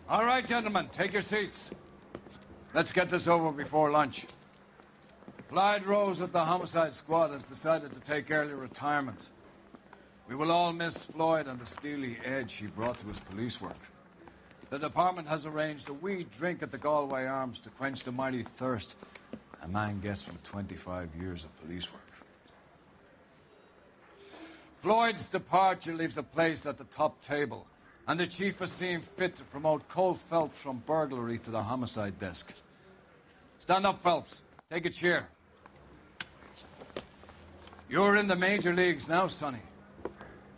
All right, gentlemen, take your seats. Let's get this over before lunch. Floyd Rose at the homicide squad has decided to take early retirement. We will all miss Floyd and the steely edge he brought to his police work. The department has arranged a wee drink at the Galway Arms to quench the mighty thirst a man gets from 25 years of police work. Floyd's departure leaves a place at the top table, and the chief has seen fit to promote Cole Phelps from burglary to the homicide desk. Stand up, Phelps. Take a chair. You're in the major leagues now, Sonny.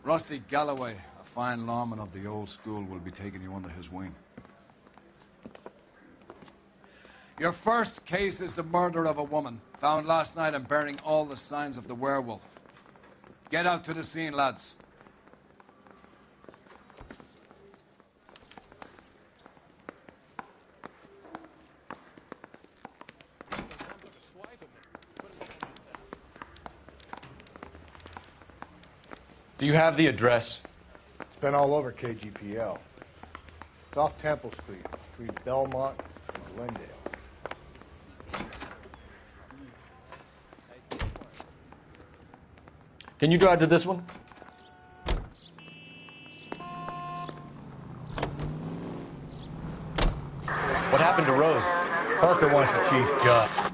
Rusty Galloway, a fine lawman of the old school, will be taking you under his wing. Your first case is the murder of a woman, found last night and bearing all the signs of the werewolf. Get out to the scene, lads. Do you have the address? It's been all over KGPL. It's off Temple Street, between Belmont and Glendale. Can you drive to this one? What happened to Rose? Parker wants the chief's job.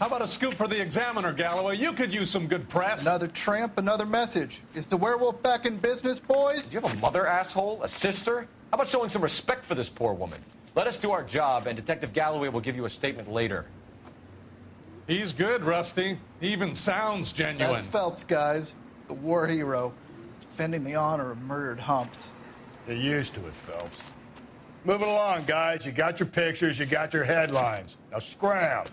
How about a scoop for the Examiner, Galloway? You could use some good press. Another tramp, another message. Is the werewolf back in business, boys? Do you have a mother, asshole? A sister? How about showing some respect for this poor woman? Let us do our job, and Detective Galloway will give you a statement later. He's good, Rusty. He even sounds genuine. That's Phelps, guys. The war hero. Defending the honor of murdered humps. You're used to it, Phelps. Move it along, guys. You got your pictures, you got your headlines. Now scram.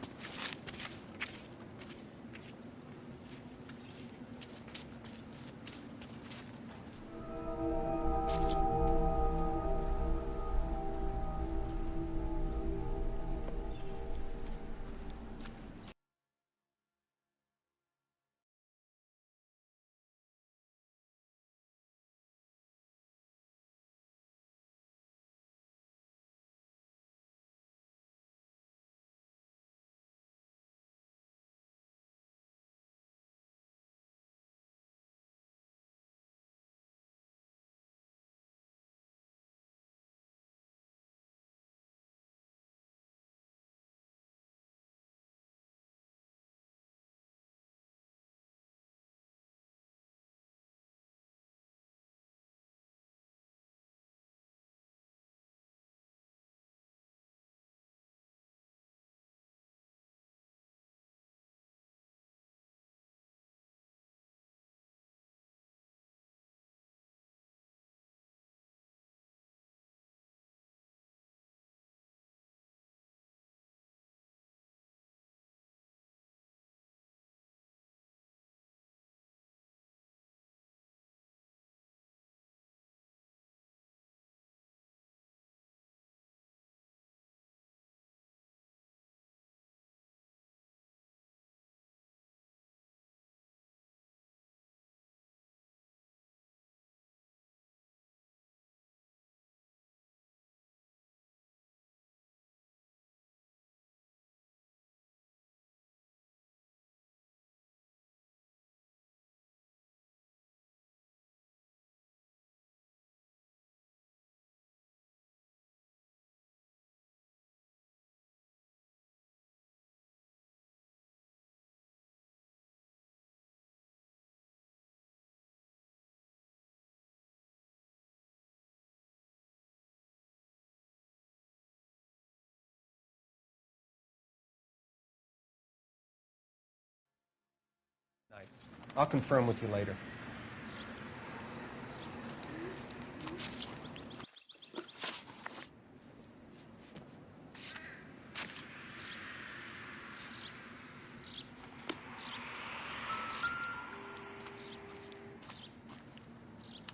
I'll confirm with you later.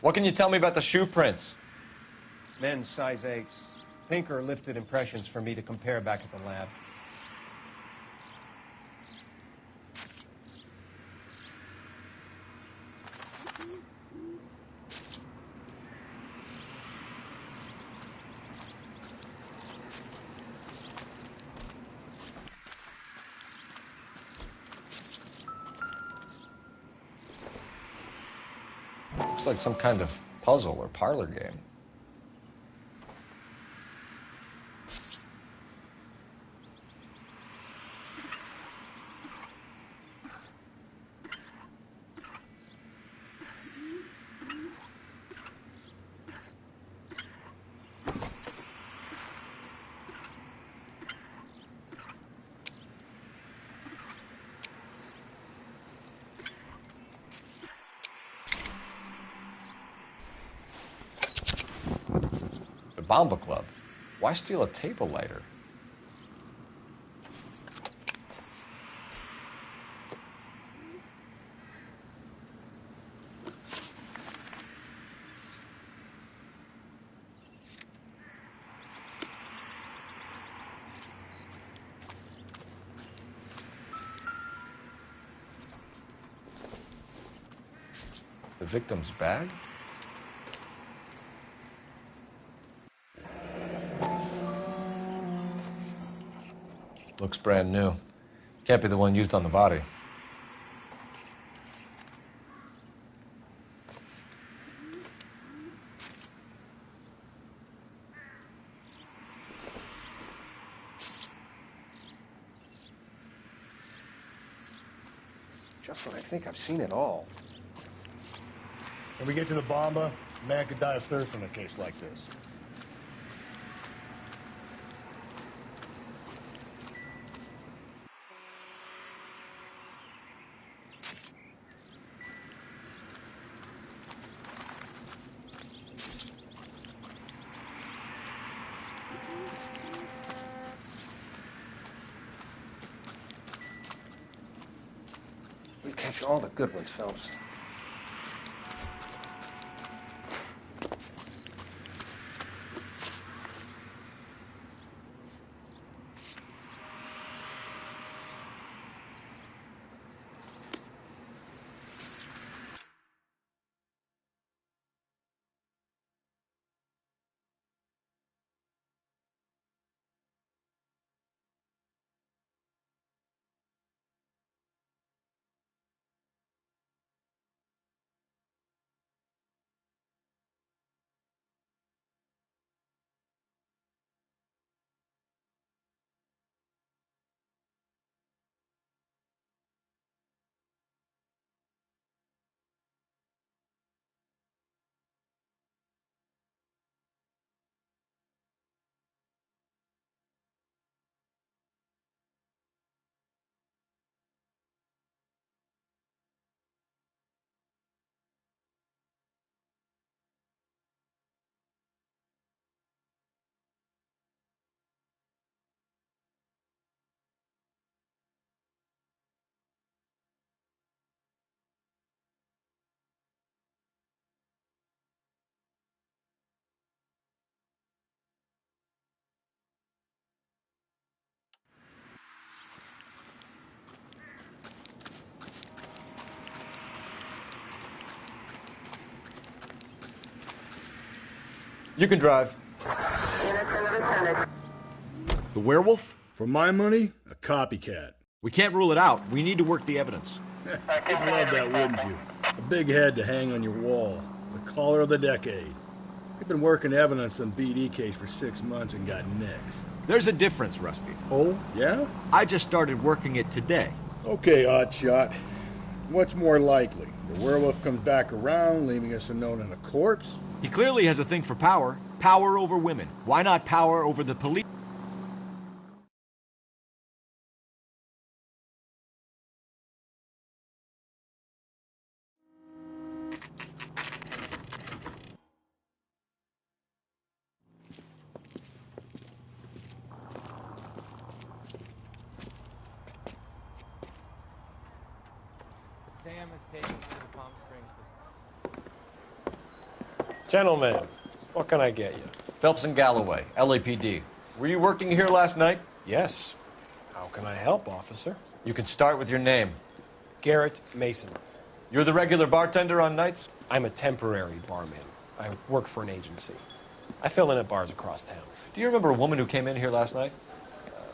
What can you tell me about the shoe prints? Men's size 8s. Pinker lifted impressions for me to compare back at the lab. Looks like some kind of puzzle or parlor game. Bomba Club. Why steal a table lighter? The victim's bag? Looks brand new. Can't be the one used on the body. Just when I think I've seen it all. When we get to the Bomba, a man could die of thirst in a case like this. We catch all the good ones, Phelps. You can drive. The werewolf? For my money, a copycat. We can't rule it out. We need to work the evidence. You'd love that, wouldn't you? A big head to hang on your wall. The caller of the decade. We've been working evidence on BD case for 6 months and got nicks. There's a difference, Rusty. Oh, yeah? I just started working it today. Okay, Oddshot. What's more likely? The werewolf comes back around, leaving us a note and a corpse? He clearly has a thing for power. Power over women. Why not power over the police? Sam is taking me to Palm Springs. Gentlemen, what can I get you? Phelps and Galloway, LAPD. Were you working here last night? Yes. How can I help, officer? You can start with your name. Garrett Mason. You're the regular bartender on nights? I'm a temporary barman. I work for an agency. I fill in at bars across town. Do you remember a woman who came in here last night?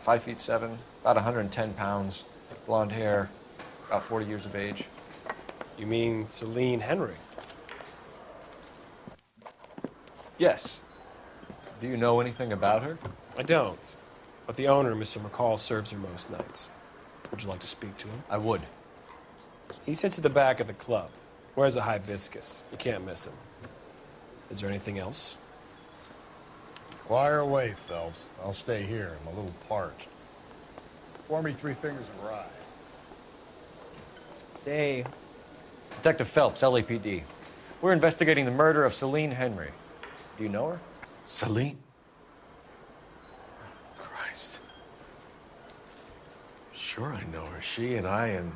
5'7", about 110 pounds, blonde hair, about 40 years of age. You mean Celine Henry? Yes. Do you know anything about her? I don't. But the owner, Mr. McCall, serves her most nights. Would you like to speak to him? I would. He sits at the back of the club. Wears a hibiscus. You can't miss him. Is there anything else? Fire away, Phelps. I'll stay here. I'm a little parched. Pour me 3 fingers of rye. Say, Detective Phelps, LAPD. We're investigating the murder of Celine Henry. Do you know her? Celine? Christ. Sure I know her. She and I and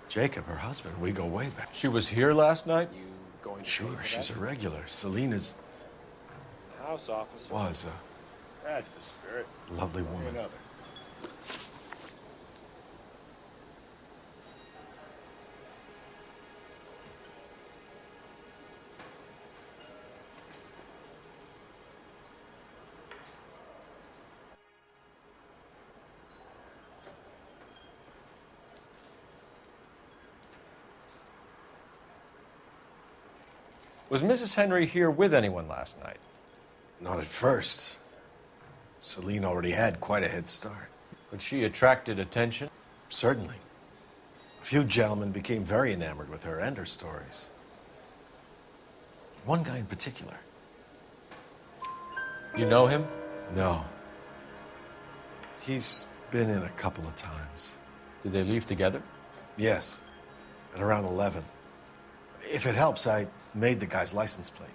Jacob, her husband, we go way back. She was here last night? You going to Sure, pay for she's a that? regular. Celine House officer. was That's the spirit. a lovely woman. Another. Was Mrs. Henry here with anyone last night? Not at first. Celine already had quite a head start. But she attracted attention? Certainly. A few gentlemen became very enamored with her and her stories. One guy in particular. You know him? No. He's been in a couple of times. Did they leave together? Yes, at around 11. If it helps, I made the guy's license plate.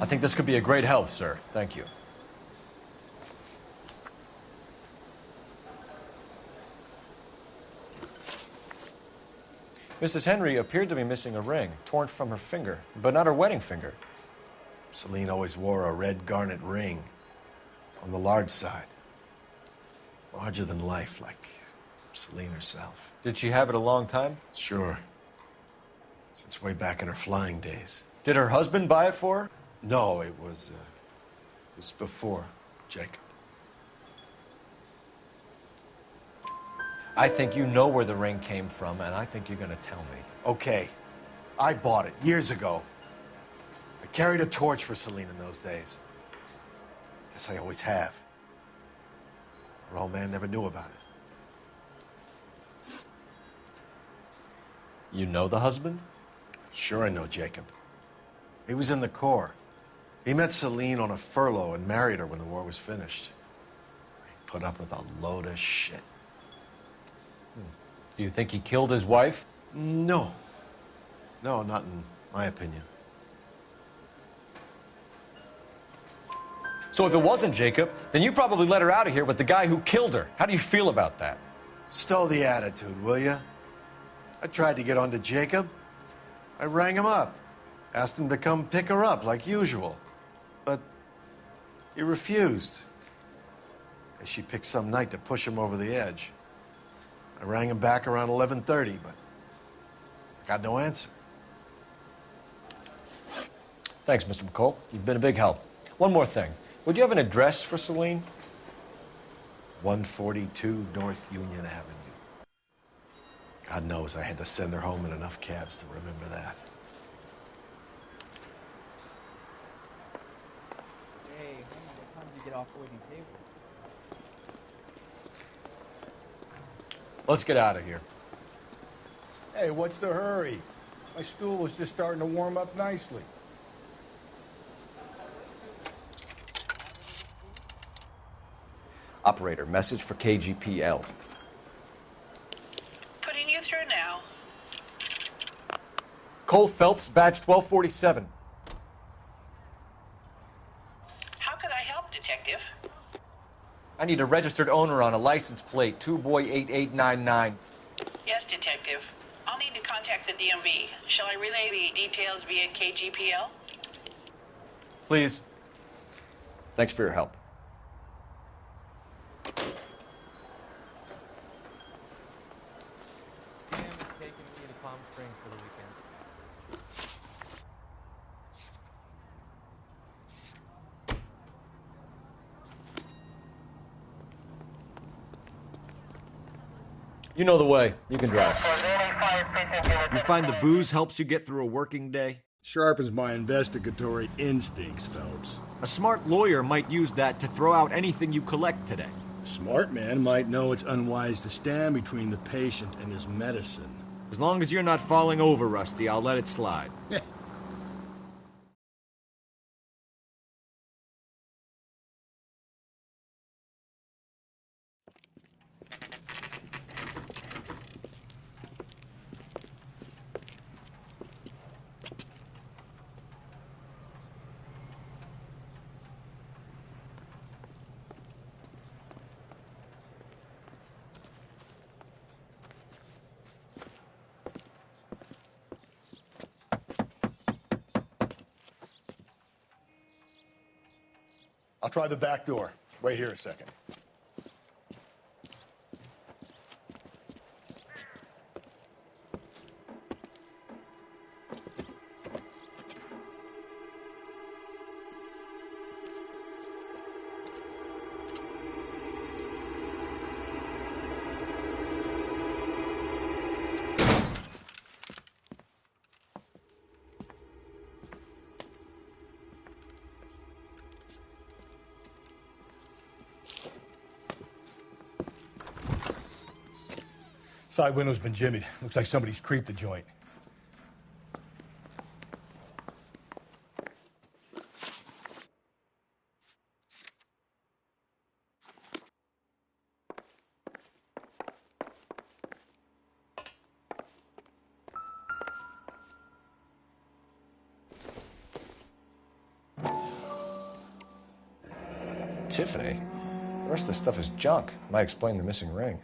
I think this could be a great help, sir. Thank you. Mrs. Henry appeared to be missing a ring, torn from her finger, but not her wedding finger. Celine always wore a red garnet ring on the large side. Larger than life, like Celine herself. Did she have it a long time? Sure. Since way back in her flying days. Did her husband buy it for her? No, it was before Jacob. I think you know where the ring came from, and I think you're going to tell me. Okay, I bought it years ago. I carried a torch for Celine in those days. Guess I always have. Her old man never knew about it. You know the husband? Sure I know Jacob. He was in the Corps. He met Celine on a furlough and married her when the war was finished. He put up with a load of shit. Do you think he killed his wife? No. No, not in my opinion. So if it wasn't Jacob, then you probably let her out of here with the guy who killed her. How do you feel about that? Stow the attitude, will ya? I tried to get onto Jacob. I rang him up. Asked him to come pick her up like usual. But he refused. And she picked some night to push him over the edge. I rang him back around 11:30, but got no answer. Thanks, Mr. McCall. You've been a big help. One more thing. Would you have an address for Celine? 142 North Union Avenue. God knows I had to send her home in enough cabs to remember that. say, what time do you get off waiting tables? Let's get out of here. Hey, what's the hurry? My stool was just starting to warm up nicely. Operator, message for KGPL. Putting you through now. Cole Phelps, badge 1247. How could I help, Detective? I need a registered owner on a license plate, 2boy8899. Yes, I'll need to contact the DMV. Shall I relay the details via KGPL? Please. Thanks for your help. Sam is taking me to Palm Springs for the weekend. You know the way. You can drive. You find the booze helps you get through a working day? Sharpens my investigatory instincts, Phelps. A smart lawyer might use that to throw out anything you collect today. A smart man might know it's unwise to stand between the patient and his medicine. As long as you're not falling over, Rusty, I'll let it slide. I'll try the back door. Wait here a second. Side window's been jimmied. Looks like somebody's creeped the joint. Tiffany? The rest of the stuff is junk. Might explain the missing ring.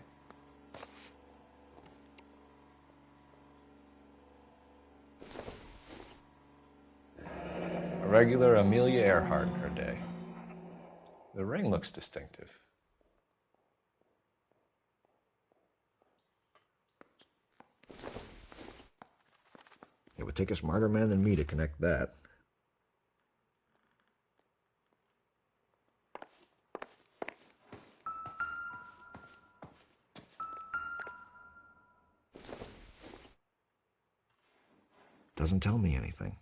A regular Amelia Earhart in her day. The ring looks distinctive. It would take a smarter man than me to connect that. Doesn't tell me anything.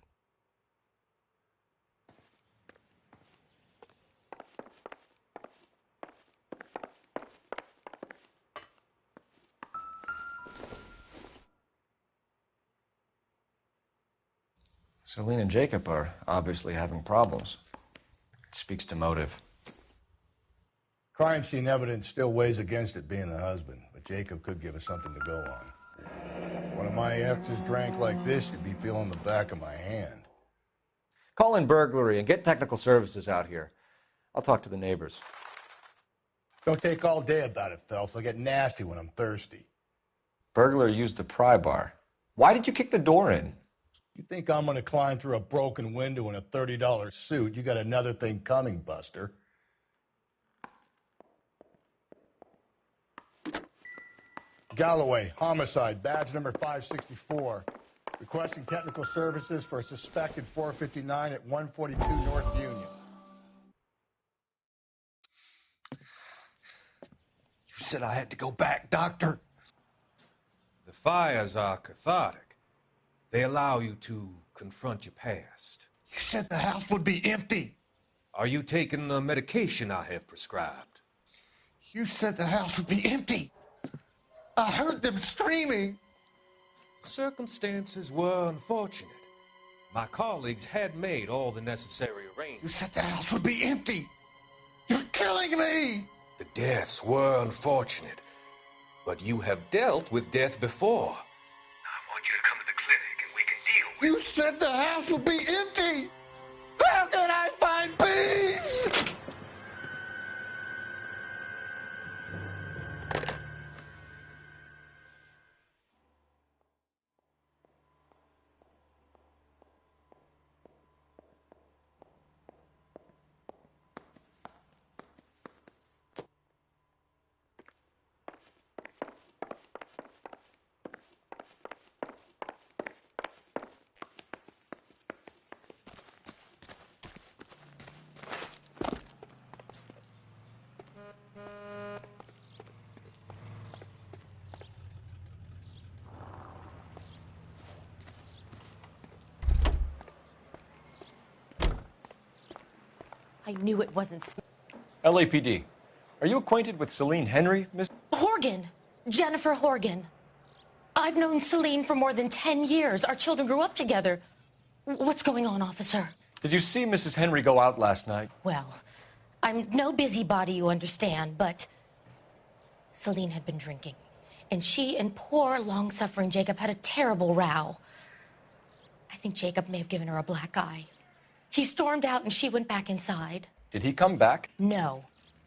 Celine and Jacob are obviously having problems. It speaks to motive. Crime scene evidence still weighs against it being the husband, but Jacob could give us something to go on. One of my exes drank like this, you'd be feeling the back of my hand. Call in burglary and get technical services out here. I'll talk to the neighbors. Don't take all day about it, Phelps. I'll get nasty when I'm thirsty. Burglar used a pry bar. Why did you kick the door in? You think I'm gonna climb through a broken window in a $30 suit? You got another thing coming, Buster. Galloway, homicide, badge number 564. Requesting technical services for a suspected 459 at 142 North Union. You said I had to go back, Doctor. The fires are cathartic. They allow you to confront your past. You said the house would be empty. Are you taking the medication I have prescribed? You said the house would be empty. I heard them screaming. Circumstances were unfortunate. My colleagues had made all the necessary You arrangements. said the house would be empty. You're killing me. The deaths were unfortunate, but you have dealt with death before. I want you to come to the clinic and we can deal with You said the house would be empty. How can I find peace? I knew it wasn't... LAPD. Are you acquainted with Celine Henry, Miss? Horgan. Jennifer Horgan. I've known Celine for more than 10 years. Our children grew up together. What's going on, officer? Did you see Mrs. Henry go out last night? Well, I'm no busybody, you understand, but Celine had been drinking. And she and poor, long-suffering Jacob had a terrible row. I think Jacob may have given her a black eye. He stormed out and she went back inside. Did he come back? No.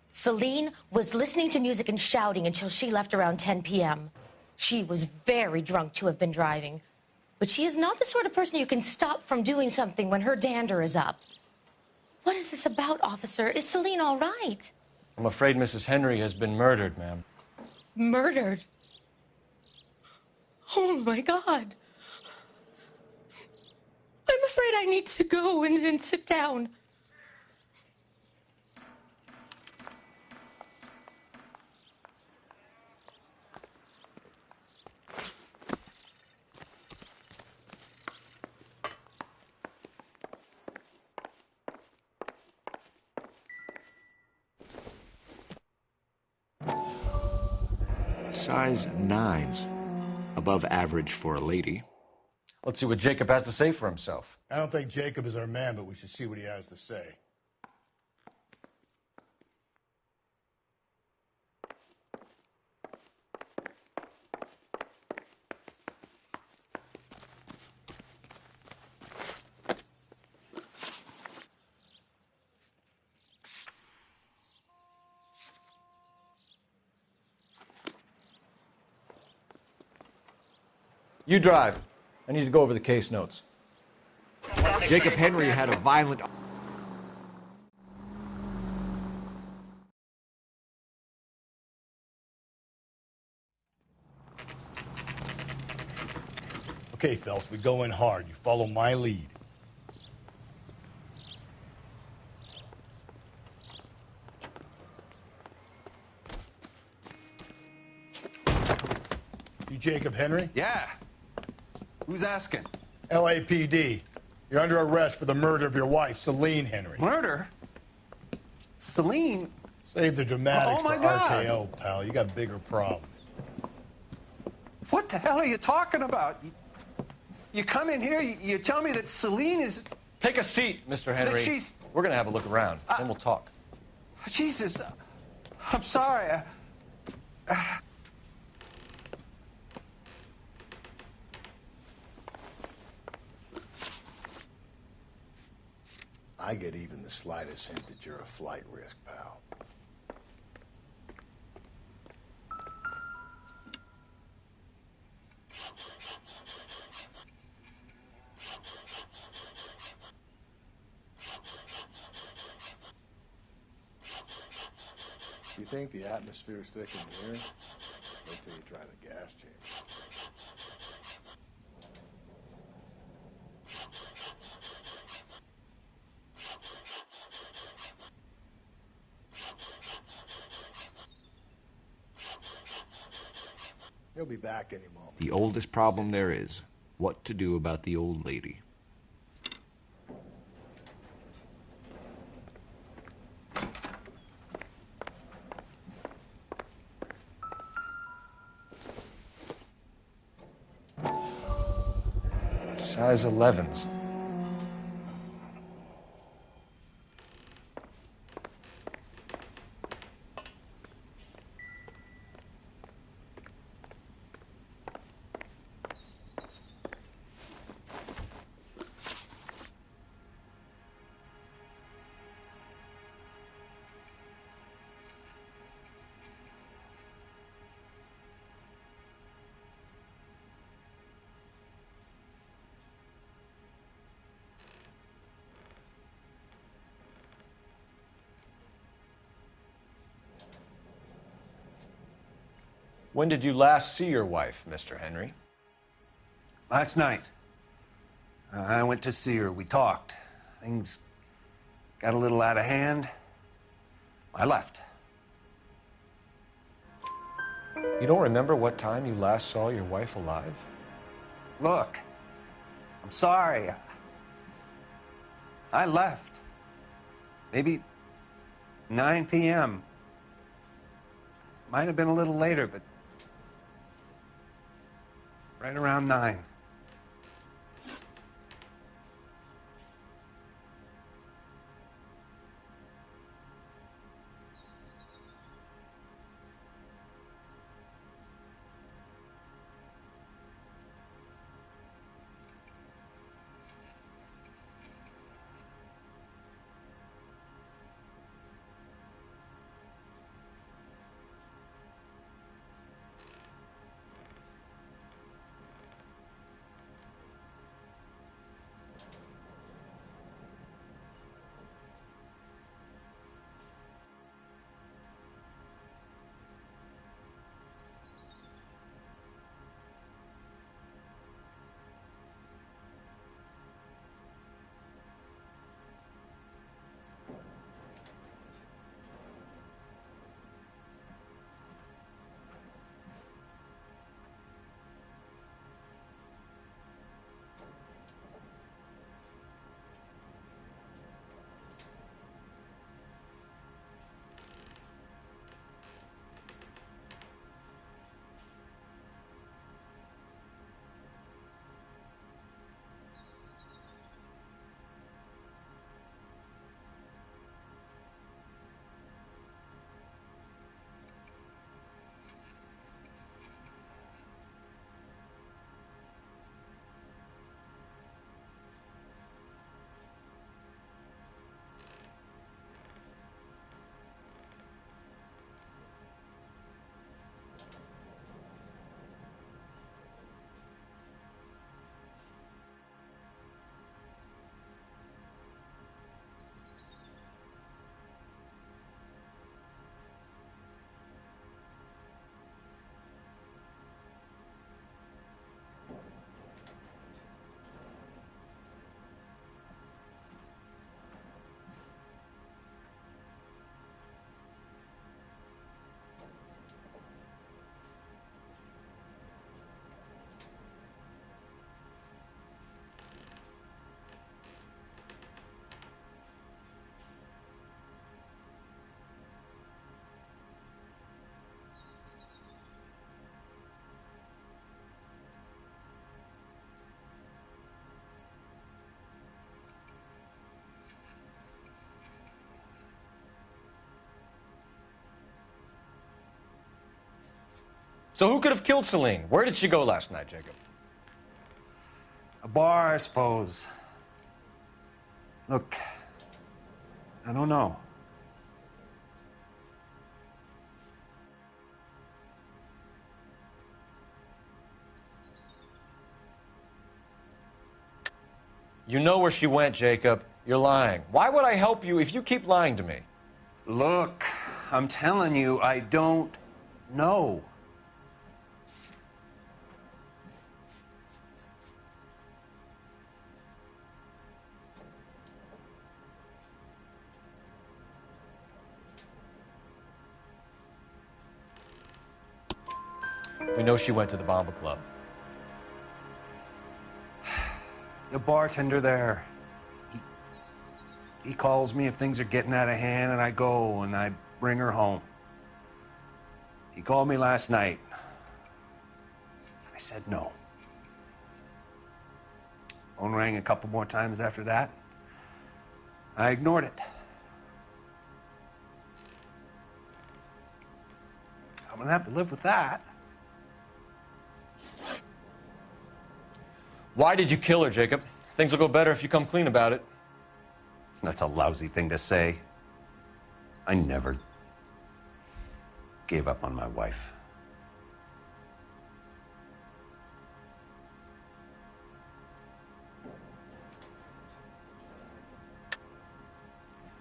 Celine was listening to music and shouting until she left around 10 p.m. She was very drunk to have been driving. But she is not the sort of person you can stop from doing something when her dander is up. What is this about, officer? Is Celine all right? I'm afraid Mrs. Henry has been murdered, ma'am. Murdered? Oh, my God. I'm afraid I need to go and sit down. Size 9s. Above average for a lady. Let's see what Jacob has to say for himself. I don't think Jacob is our man, but we should see what he has to say. You drive. I need to go over the case notes. Jacob Henry had a violent... Okay, Phelps, we go in hard. You follow my lead. You Jacob Henry? Yeah. Who's asking? LAPD. You're under arrest for the murder of your wife, Celine Henry. Murder? Celine? Save the dramatics Oh, my for God. RKO, pal. You got bigger problems. What the hell are you talking about? You come in here, you tell me that Celine is... Take a seat, Mr. Henry. That she's... We're going to have a look around, then we'll talk. Jesus, I'm sorry. I get even the slightest hint that you're a flight risk, pal. You think the atmosphere's thick in here? Wait till you try the gas chamber. He'll be back any moment. The oldest problem there is, what to do about the old lady. Size 11s. When did you last see your wife, Mr. Henry? Last night. I went to see her. We talked. Things got a little out of hand. I left. You don't remember what time you last saw your wife alive? Look, I'm sorry. I left. Maybe 9 p.m. Might have been a little later, but right around 9. So who could have killed Celine? Where did she go last night, Jacob? A bar, I suppose. Look, I don't know. You know where she went, Jacob. You're lying. Why would I help you if you keep lying to me? Look, I'm telling you, I don't know. We know she went to the Bomba Club. The bartender there, he calls me if things are getting out of hand, and I go and I bring her home. He called me last night. I said no. Phone rang a couple more times after that. I ignored it. I'm gonna have to live with that. Why did you kill her, Jacob? Things will go better if you come clean about it. That's a lousy thing to say. I never gave up on my wife.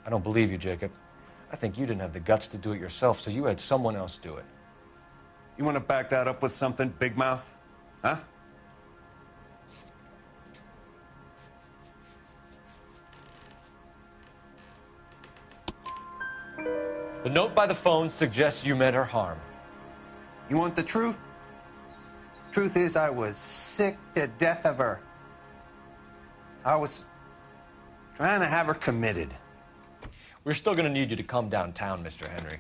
I don't believe you, Jacob. I think you didn't have the guts to do it yourself, so you had someone else do it. You want to back that up with something, Big Mouth? Huh? The note by the phone suggests you meant her harm. You want the truth? Truth is, I was sick to death of her. I was trying to have her committed. We're still going to need you to come downtown, Mr. Henry.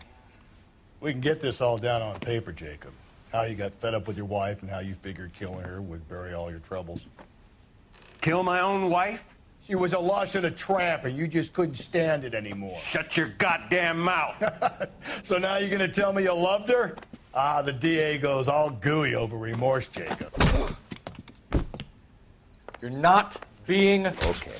We can get this all down on paper, Jacob. How you got fed up with your wife and how you figured killing her would bury all your troubles. Kill my own wife? She was a lush and a tramp, and you just couldn't stand it anymore. Shut your goddamn mouth. So now you're going to tell me you loved her? Ah, the DA goes all gooey over remorse, Jacob. You're not being... Okay.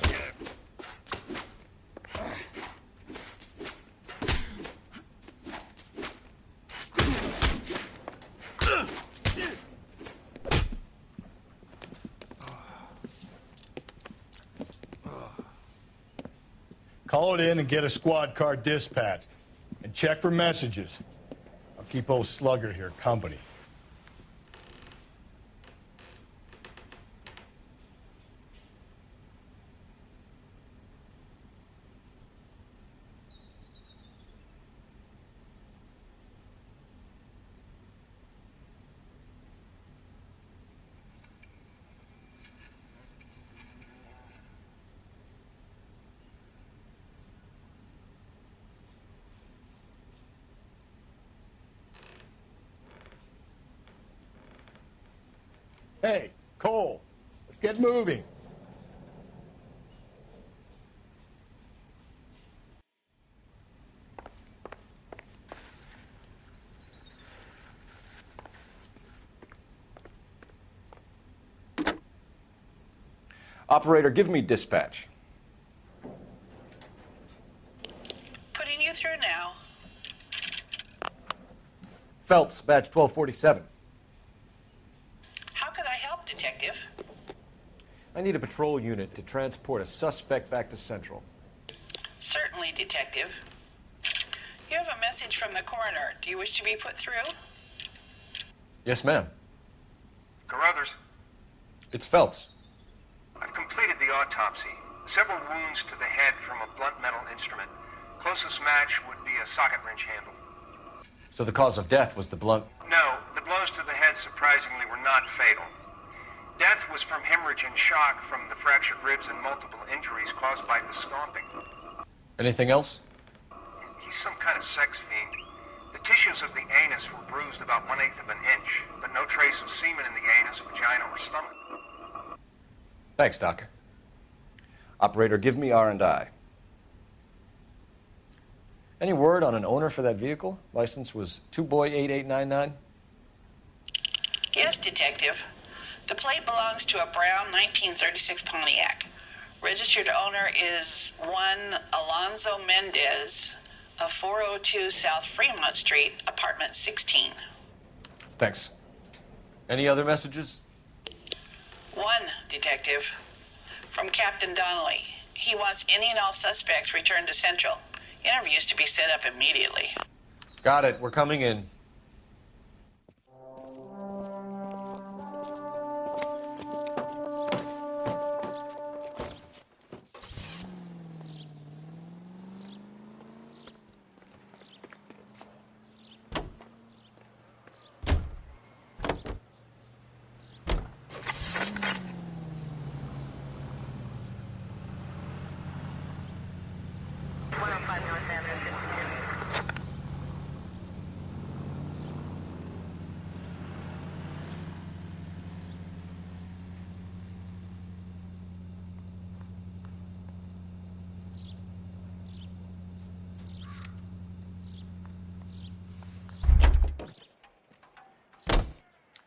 Call it in and get a squad car dispatched. And check for messages. I'll keep old Slugger here company. Hey, Cole, let's get moving. Operator, give me dispatch. Putting you through now. Phelps, badge 1247. How could I help, Detective? I need a patrol unit to transport a suspect back to Central. Certainly, Detective. You have a message from the coroner. Do you wish to be put through? Yes, ma'am. Carruthers, It's Phelps. I've completed the autopsy. Several wounds to the head from a blunt metal instrument. Closest match would be a socket wrench handle. So the cause of death was the blunt... No, the blows to the head surprisingly were not fatal. Death was from hemorrhage and shock from the fractured ribs and multiple injuries caused by the stomping. Anything else? He's some kind of sex fiend. The tissues of the anus were bruised about 1/8 of an inch, but no trace of semen in the anus, vagina, or stomach. Thanks, Doctor. Operator, give me R&I. Any word on an owner for that vehicle? License was 2boy8899. Yes, Detective. The plate belongs to a brown 1936 Pontiac. Registered owner is one Alonzo Mendez of 402 South Fremont Street, apartment 16. Thanks. Any other messages? One, Detective. From Captain Donnelly. He wants any and all suspects returned to Central. Interviews to be set up immediately. Got it. We're coming in.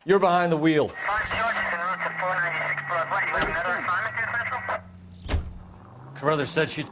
You're behind the wheel. Carruthers said she...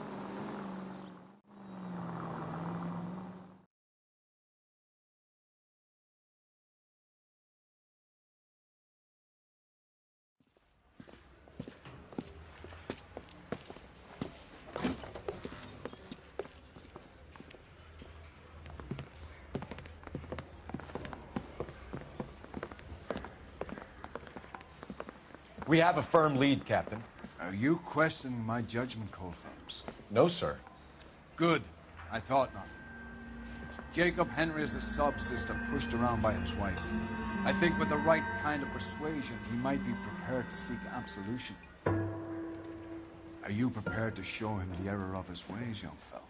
We have a firm lead, Captain. Are you questioning my judgment, Cole Phelps? No, sir. Good. I thought not. Jacob Henry is a sub-sister pushed around by his wife. I think with the right kind of persuasion, he might be prepared to seek absolution. Are you prepared to show him the error of his ways, young fellow?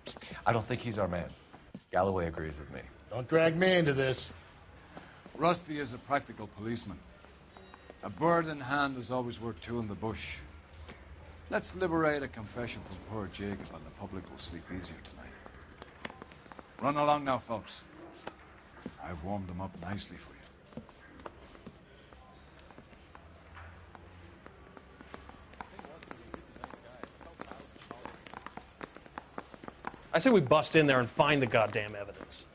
I don't think he's our man. Galloway agrees with me. Don't drag me into this. Rusty is a practical policeman. A bird in hand is always worth two in the bush. Let's liberate a confession from poor Jacob, and the public will sleep easier tonight. Run along now, folks. I've warmed them up nicely for you. I say we bust in there and find the goddamn evidence.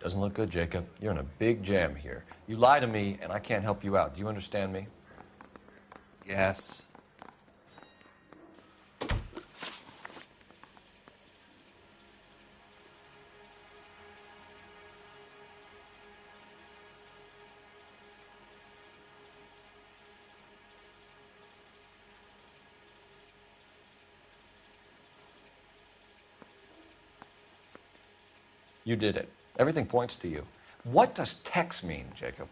Doesn't look good, Jacob. You're in a big jam here. You lie to me, and I can't help you out. Do you understand me? Yes. You did it. Everything points to you. What does Tex mean, Jacob?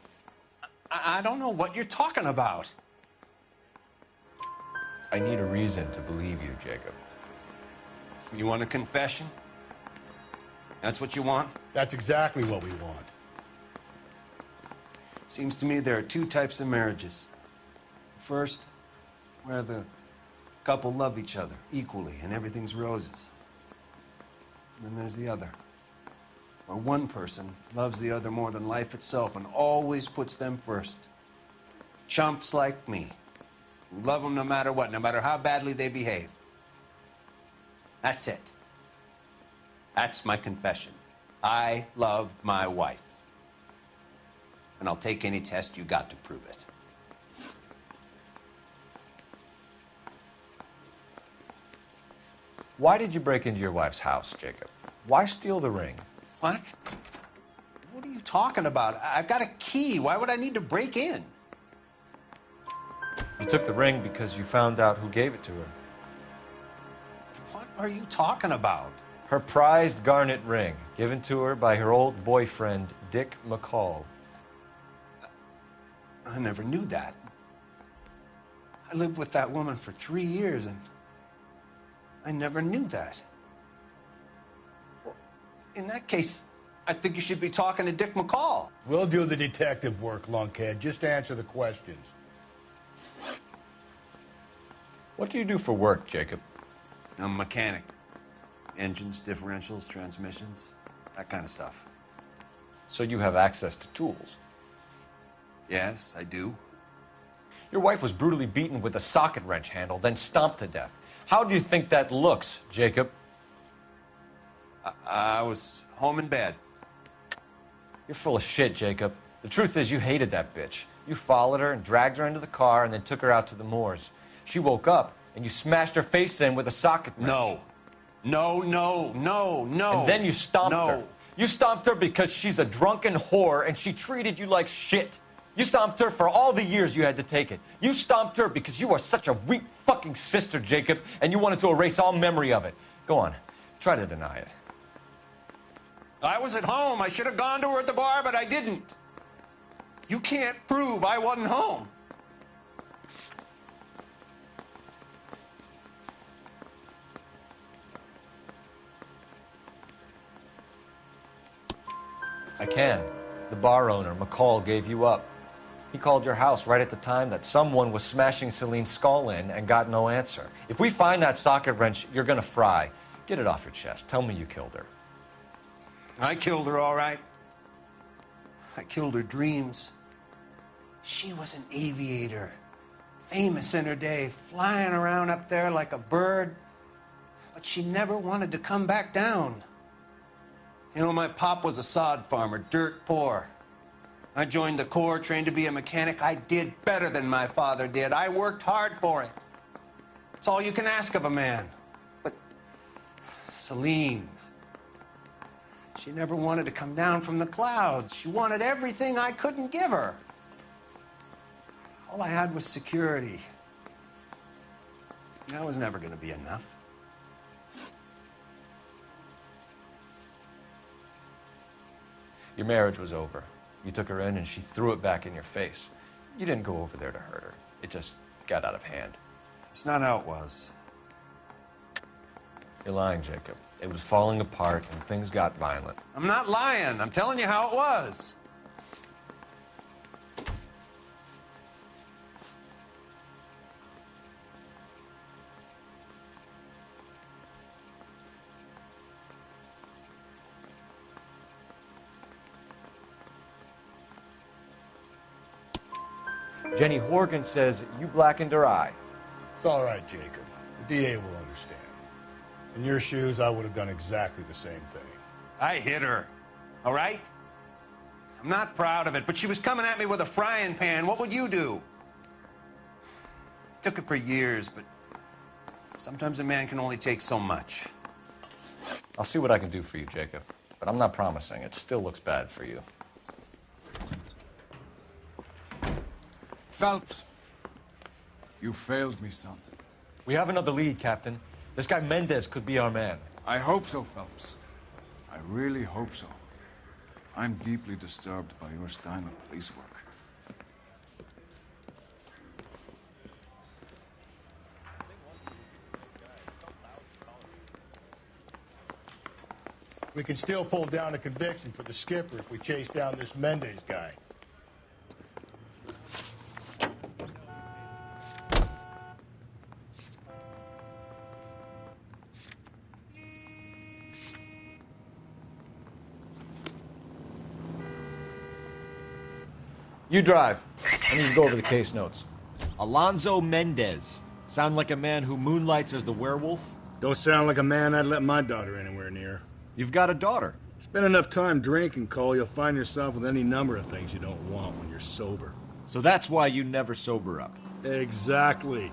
I don't know what you're talking about. I need a reason to believe you, Jacob. You want a confession? That's what you want? That's exactly what we want. Seems to me there are two types of marriages. First, where the couple love each other equally and everything's roses. And then there's the other, where one person loves the other more than life itself and always puts them first. Chumps like me, who love them no matter what, no matter how badly they behave. That's it. That's my confession. I love my wife. And I'll take any test you got to prove it. Why did you break into your wife's house, Jacob? Why steal the ring? What? What are you talking about? I've got a key. Why would I need to break in? You took the ring because you found out who gave it to her. What are you talking about? Her prized garnet ring, given to her by her old boyfriend, Dick McCall. I never knew that. I lived with that woman for 3 years, and I never knew that. Well, in that case, I think you should be talking to Dick McCall. We'll do the detective work, lunkhead. Just answer the questions. What do you do for work, Jacob? I'm a mechanic. Engines, differentials, transmissions, that kind of stuff. So you have access to tools? Yes, I do. Your wife was brutally beaten with a socket wrench handle, then stomped to death. How do you think that looks, Jacob? I was home in bed. You're full of shit, Jacob. The truth is you hated that bitch. You followed her and dragged her into the car and then took her out to the moors. She woke up and you smashed her face in with a socket wrench. No. No. And then you stomped her. You stomped her because she's a drunken whore and she treated you like shit. You stomped her for all the years you had to take it. You stomped her because you are such a weak fucking sister, Jacob, and you wanted to erase all memory of it. Go on. Try to deny it. I was at home. I should have gone to her at the bar, but I didn't. You can't prove I wasn't home. I can. The bar owner, McCall, gave you up. He called your house right at the time that someone was smashing Celine's skull in and got no answer. If we find that socket wrench, you're gonna fry. Get it off your chest. Tell me you killed her. I killed her, all right. I killed her dreams. She was an aviator, famous in her day, flying around up there like a bird. But she never wanted to come back down. You know, my pop was a sod farmer, dirt poor. I joined the Corps, trained to be a mechanic. I did better than my father did. I worked hard for it. It's all you can ask of a man. But Celine, she never wanted to come down from the clouds. She wanted everything I couldn't give her. All I had was security. That was never going to be enough. Your marriage was over. You took her in and she threw it back in your face. You didn't go over there to hurt her. It just got out of hand. It's not how it was. You're lying, Jacob. It was falling apart and things got violent. I'm not lying. I'm telling you how it was. Jenny Horgan says you blackened her eye. It's all right, Jacob. The DA will understand. In your shoes, I would have done exactly the same thing. I hit her, all right? I'm not proud of it, but she was coming at me with a frying pan. What would you do? It took it for years, but sometimes a man can only take so much. I'll see what I can do for you, Jacob. But I'm not promising. It still looks bad for you. Phelps, you failed me, son. We have another lead, Captain. This guy Mendez could be our man. I hope so, Phelps. I really hope so. I'm deeply disturbed by your style of police work. We can still pull down a conviction for the skipper if we chase down this Mendez guy. You drive. I need to go over the case notes. Alonzo Mendez. Sound like a man who moonlights as the werewolf? Don't sound like a man I'd let my daughter anywhere near. You've got a daughter. Spend enough time drinking, Cole, you'll find yourself with any number of things you don't want when you're sober. So that's why you never sober up. Exactly.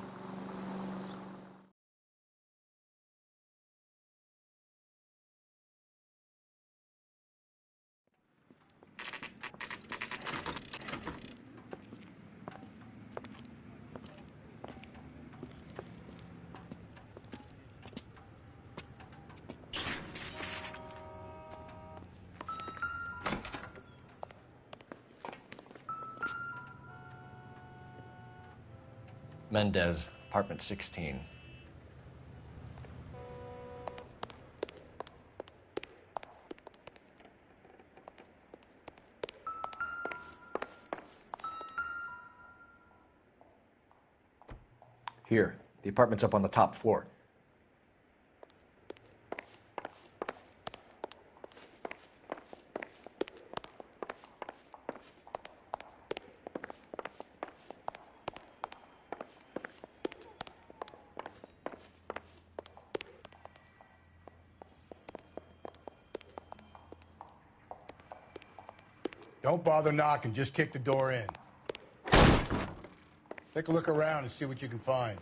Mendez, apartment 16. Here, the apartment's up on the top floor. Don't bother knocking, just kick the door in. Take a look around and see what you can find.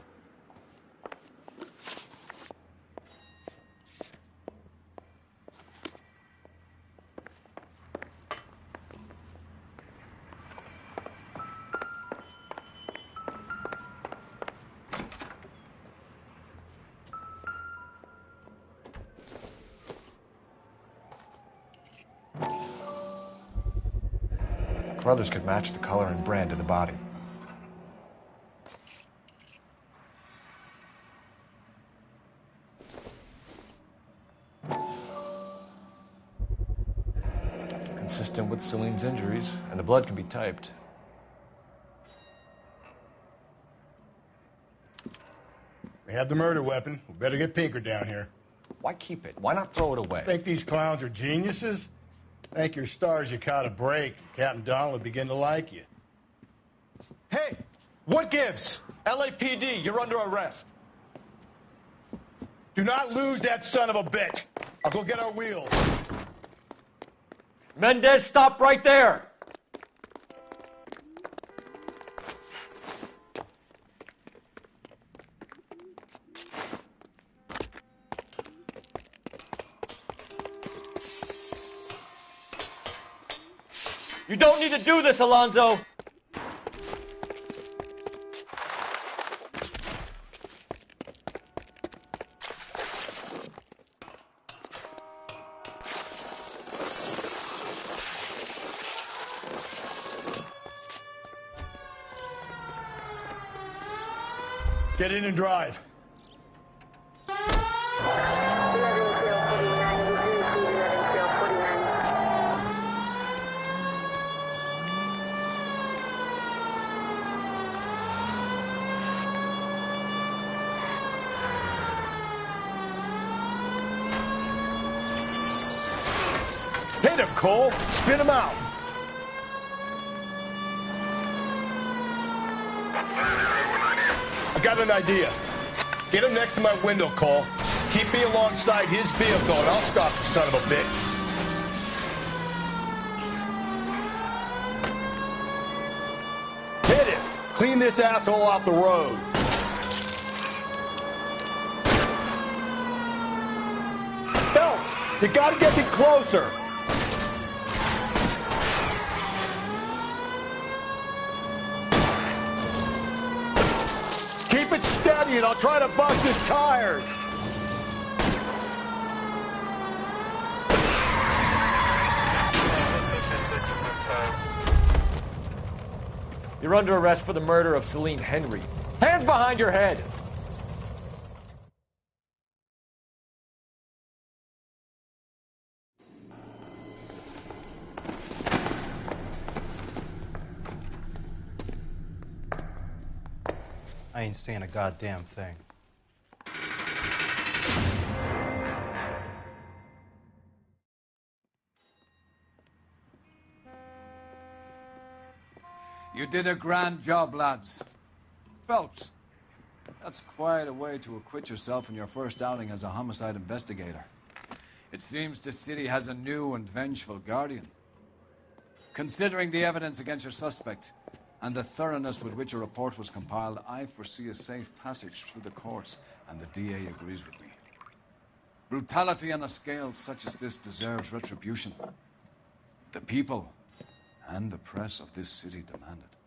Brothers could match the color and brand of the body. Consistent with Celine's injuries, and the blood can be typed. We have the murder weapon. We better get Pinker down here. Why keep it? Why not throw it away? Think these clowns are geniuses? Thank your stars you caught a break. Captain Donald will begin to like you. Hey! What gives? LAPD, you're under arrest. Do not lose that son of a bitch. I'll go get our wheels. Mendez, stop right there! You don't need to do this, Alonzo! Get in and drive. Hit him, Cole. Spin him out. I got an idea. Get him next to my window, Cole. Keep me alongside his vehicle, and I'll stop the son of a bitch. Hit him. Clean this asshole off the road. Phelps, you gotta get me closer. Keep it steady, and I'll try to bust his tires. You're under arrest for the murder of Celine Henry. Hands behind your head! I ain't saying a goddamn thing. You did a grand job, lads. Phelps, that's quite a way to acquit yourself in your first outing as a homicide investigator. It seems the city has a new and vengeful guardian. Considering the evidence against your suspect and the thoroughness with which a report was compiled, I foresee a safe passage through the courts, and the DA agrees with me. Brutality on a scale such as this deserves retribution. The people and the press of this city demand it.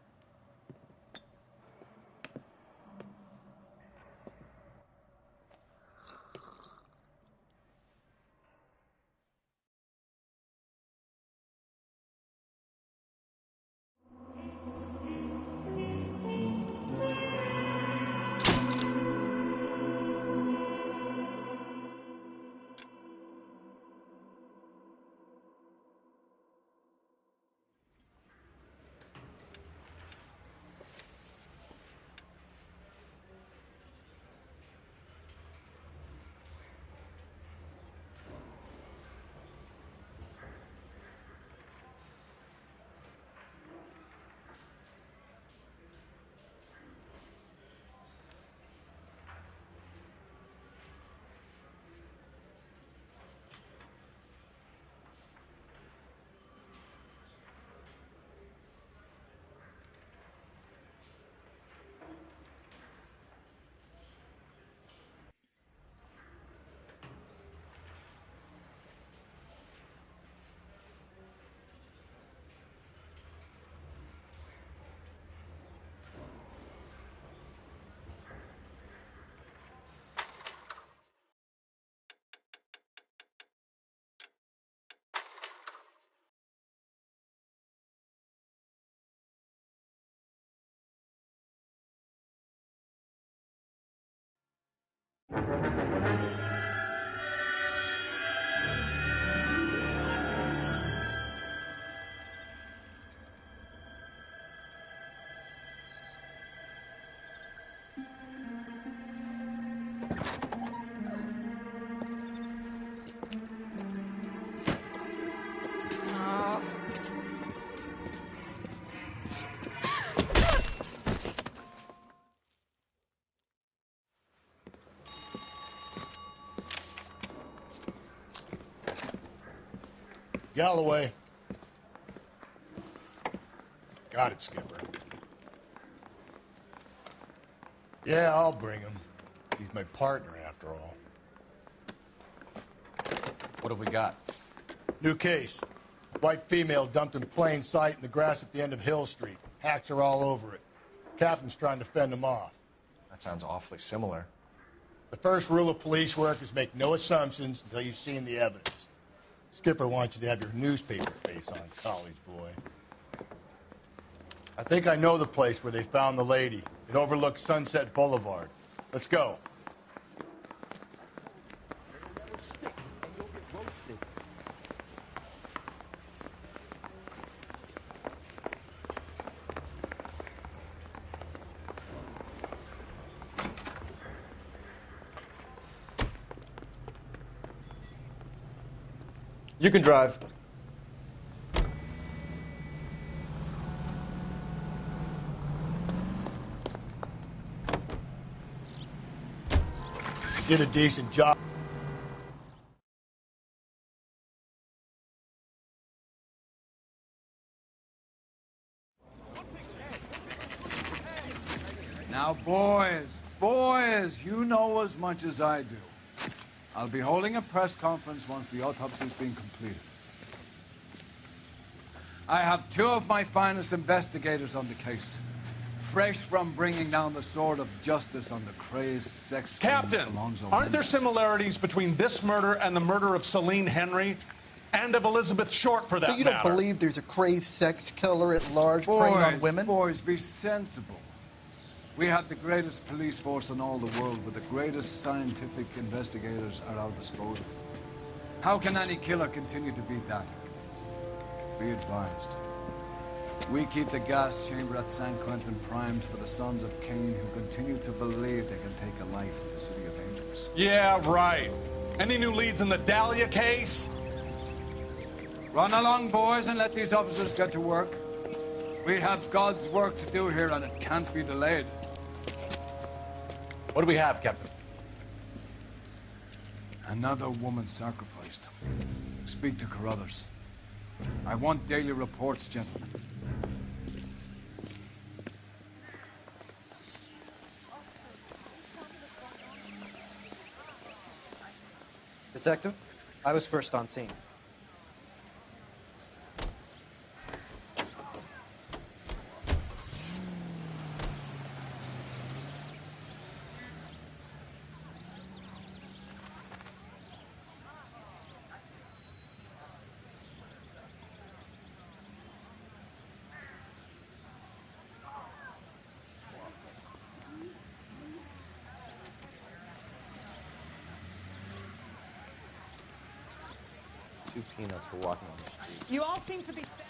Galloway. Got it, Skipper. Yeah, I'll bring him. He's my partner, after all. What have we got? New case. White female dumped in plain sight in the grass at the end of Hill Street. Hacks are all over it. Captain's trying to fend them off. That sounds awfully similar. The first rule of police work is make no assumptions until you've seen the evidence. Skipper wants you to have your newspaper face on, college boy. I think I know the place where they found the lady. It overlooks Sunset Boulevard. Let's go. You can drive. Did a decent job. Now, boys, you know as much as I do. I'll be holding a press conference once the autopsy's been completed. I have two of my finest investigators on the case, fresh from bringing down the sword of justice on the crazed sex Captain, Alonzo aren't there Mendez. similarities between this murder and the murder of Celine Henry and of Elizabeth Short, for that So you don't matter? believe there's a crazed sex killer at large preying on women? Boys, be sensible. We have the greatest police force in all the world, with the greatest scientific investigators at our disposal. How can any killer continue to be that? Be advised. We keep the gas chamber at San Quentin primed for the sons of Cain who continue to believe they can take a life in the City of Angels. Yeah, right. Any new leads in the Dahlia case? Run along, boys, and let these officers get to work. We have God's work to do here, and it can't be delayed. What do we have, Captain? Another woman sacrificed. Speak to Carruthers. I want daily reports, gentlemen. Detective, I was first on scene. Two peanuts for walking on the street. You all seem to be standing.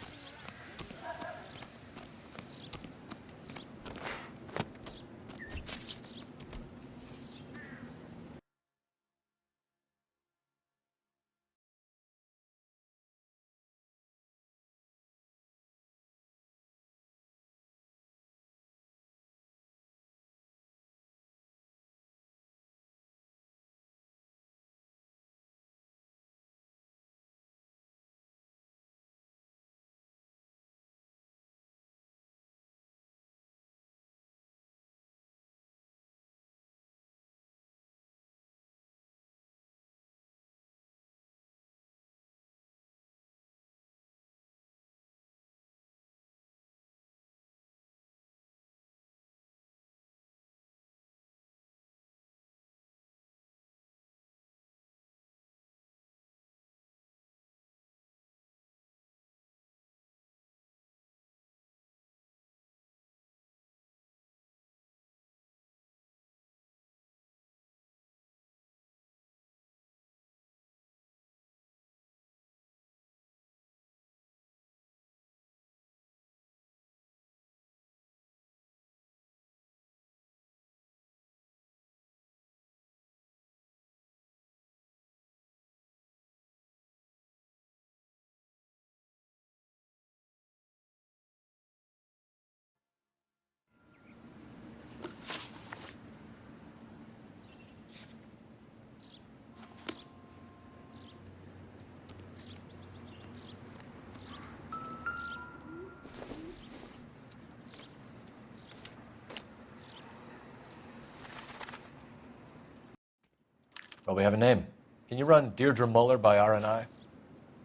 Well, we have a name. Can you run Deirdre Muller by RNI?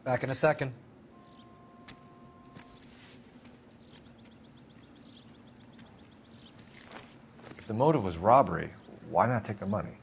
Back in a second. If the motive was robbery, why not take the money?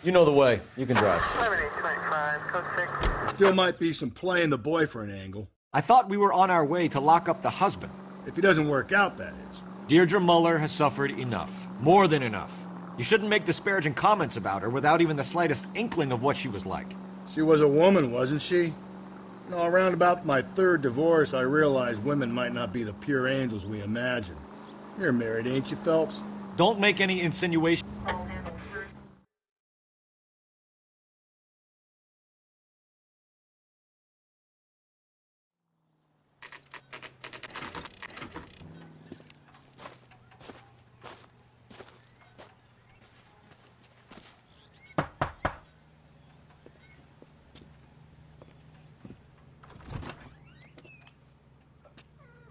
You know the way. You can drive. 7825, code 6. Still might be some playing the boyfriend angle. I thought we were on our way to lock up the husband. If he doesn't work out, that is. Deirdre Muller has suffered enough. More than enough. You shouldn't make disparaging comments about her without even the slightest inkling of what she was like. She was a woman, wasn't she? No, around about my third divorce, I realized women might not be the pure angels we imagine. You're married, ain't you, Phelps? Don't make any insinuation.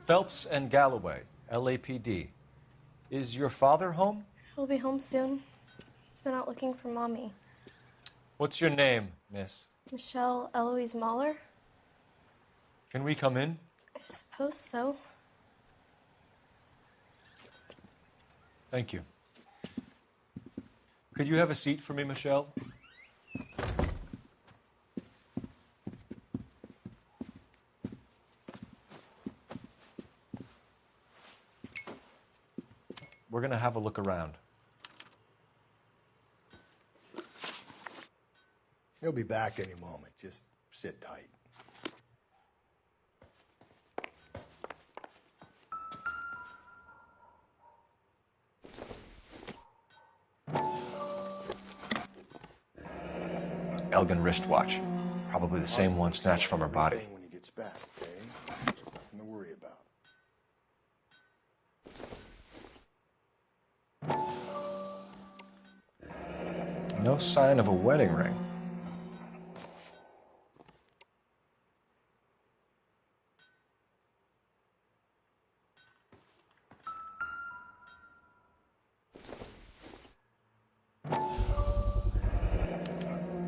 Phelps and Galloway, LAPD. Is your father home? He'll be home soon. He's been out looking for Mommy. What's your name, miss? Michelle Eloise Mahler? Can we come in? I suppose so. Thank you. Could you have a seat for me, Michelle? We're going to have a look around. He'll be back any moment. Just sit tight. Elgin wristwatch. Probably the same one snatched from her body. When he gets back, okay? Nothing to worry about. No sign of a wedding ring.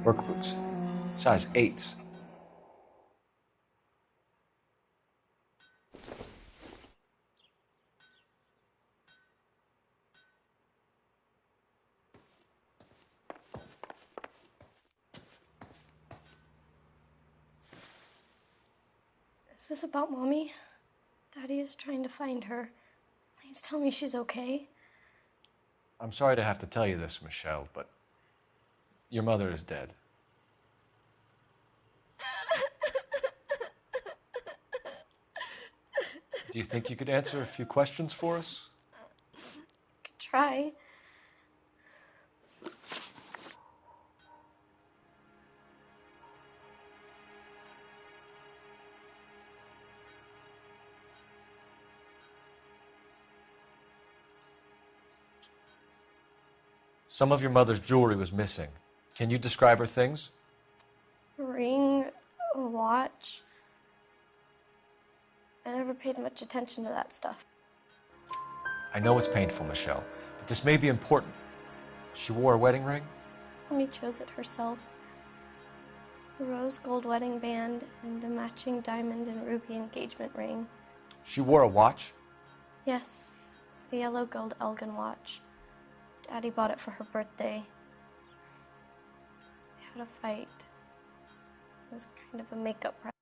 Work boots. Size 8s. Is this about Mommy? Daddy is trying to find her. Please tell me she's okay. I'm sorry to have to tell you this, Michelle, but your mother is dead. Do you think you could answer a few questions for us? Could try. Some of your mother's jewelry was missing. Can you describe her things? A ring, a watch. I never paid much attention to that stuff. I know it's painful, Michelle, but this may be important. She wore a wedding ring? Mommy chose it herself. A rose gold wedding band and a matching diamond and ruby engagement ring. She wore a watch? Yes, a yellow gold Elgin watch. Daddy bought it for her birthday. We had a fight. It was kind of a makeup present.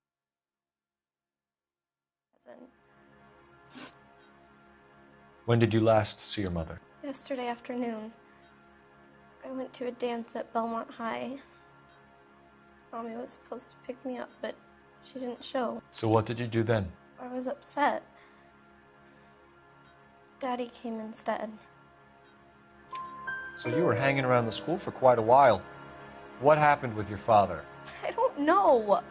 When did you last see your mother? Yesterday afternoon. I went to a dance at Belmont High. Mommy was supposed to pick me up, but she didn't show. So what did you do then? I was upset. Daddy came instead. So you were hanging around the school for quite a while. What happened with your father? I don't know.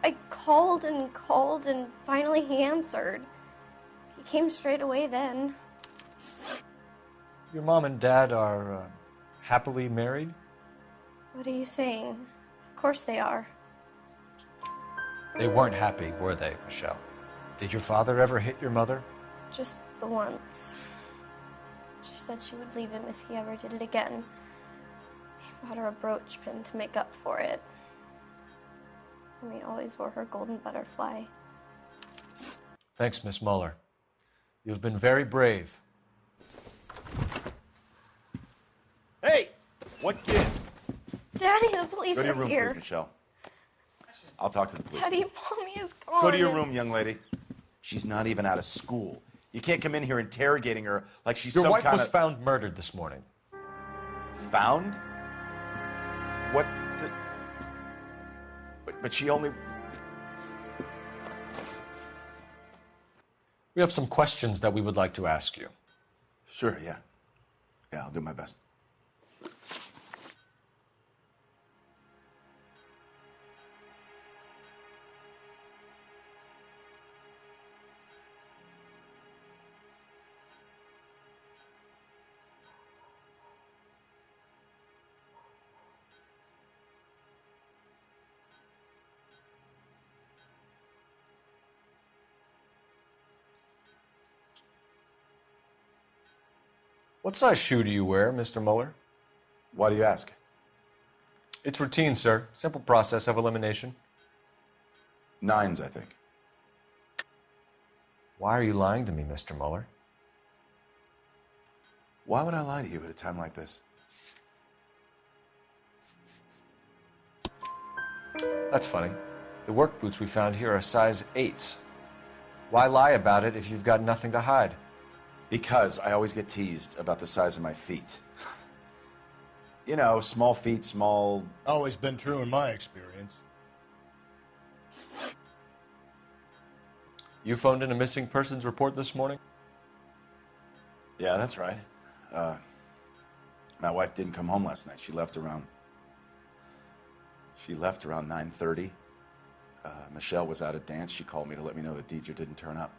I called and finally he answered. He came straight away then. Your mom and dad are happily married? What are you saying? Of course they are. They weren't happy, were they, Michelle? Did your father ever hit your mother? Just the once. She said she would leave him if he ever did it again. He bought her a brooch pin to make up for it. And he always wore her golden butterfly. Thanks, Miss Muller. You've been very brave. Hey! What gives? Daddy, the police Go to your are room, here. please, Michelle. I'll talk to the police. Daddy, Mommy is gone. Go to your room, young lady. She's not even out of school. You can't come in here interrogating her like she's Your some wife kind was of... found murdered this morning. Found? What the... But she only... We have some questions that we would like to ask you. Sure, yeah. Yeah, I'll do my best. What size shoe do you wear, Mr. Mueller? Why do you ask? It's routine, sir. Simple process of elimination. 9s, I think. Why are you lying to me, Mr. Mueller? Why would I lie to you at a time like this? That's funny. The work boots we found here are size 8s. Why lie about it if you've got nothing to hide? Because I always get teased about the size of my feet. You know, small feet, small... Always been true in my experience. You phoned in a missing persons report this morning? Yeah, that's right. My wife didn't come home last night. She left around 9:30. Michelle was out at dance. She called me to let me know that Deidre didn't turn up.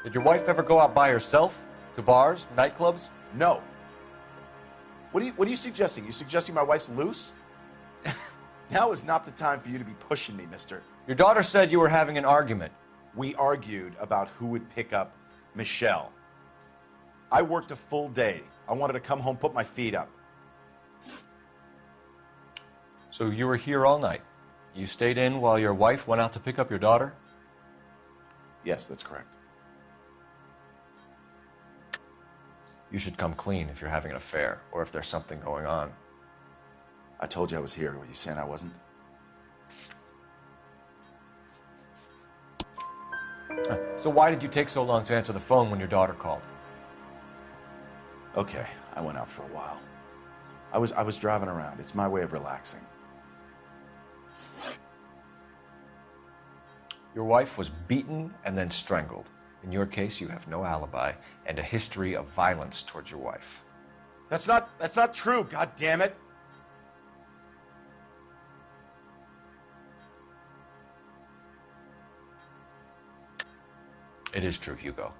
Did your wife ever go out by herself? To bars, nightclubs? No. What are you suggesting? You suggesting my wife's loose? Now is not the time for you to be pushing me, mister. Your daughter said you were having an argument. We argued about who would pick up Michelle. I worked a full day. I wanted to come home, put my feet up. So you were here all night. You stayed in while your wife went out to pick up your daughter? Yes, that's correct. You should come clean if you're having an affair or if there's something going on. I told you I was here. Were you saying I wasn't? So why did you take so long to answer the phone when your daughter called? Okay, I went out for a while. I was driving around. It's my way of relaxing. Your wife was beaten and then strangled. In your case, you have no alibi and a history of violence towards your wife. That's not true, god damn it. It is true, Hugo.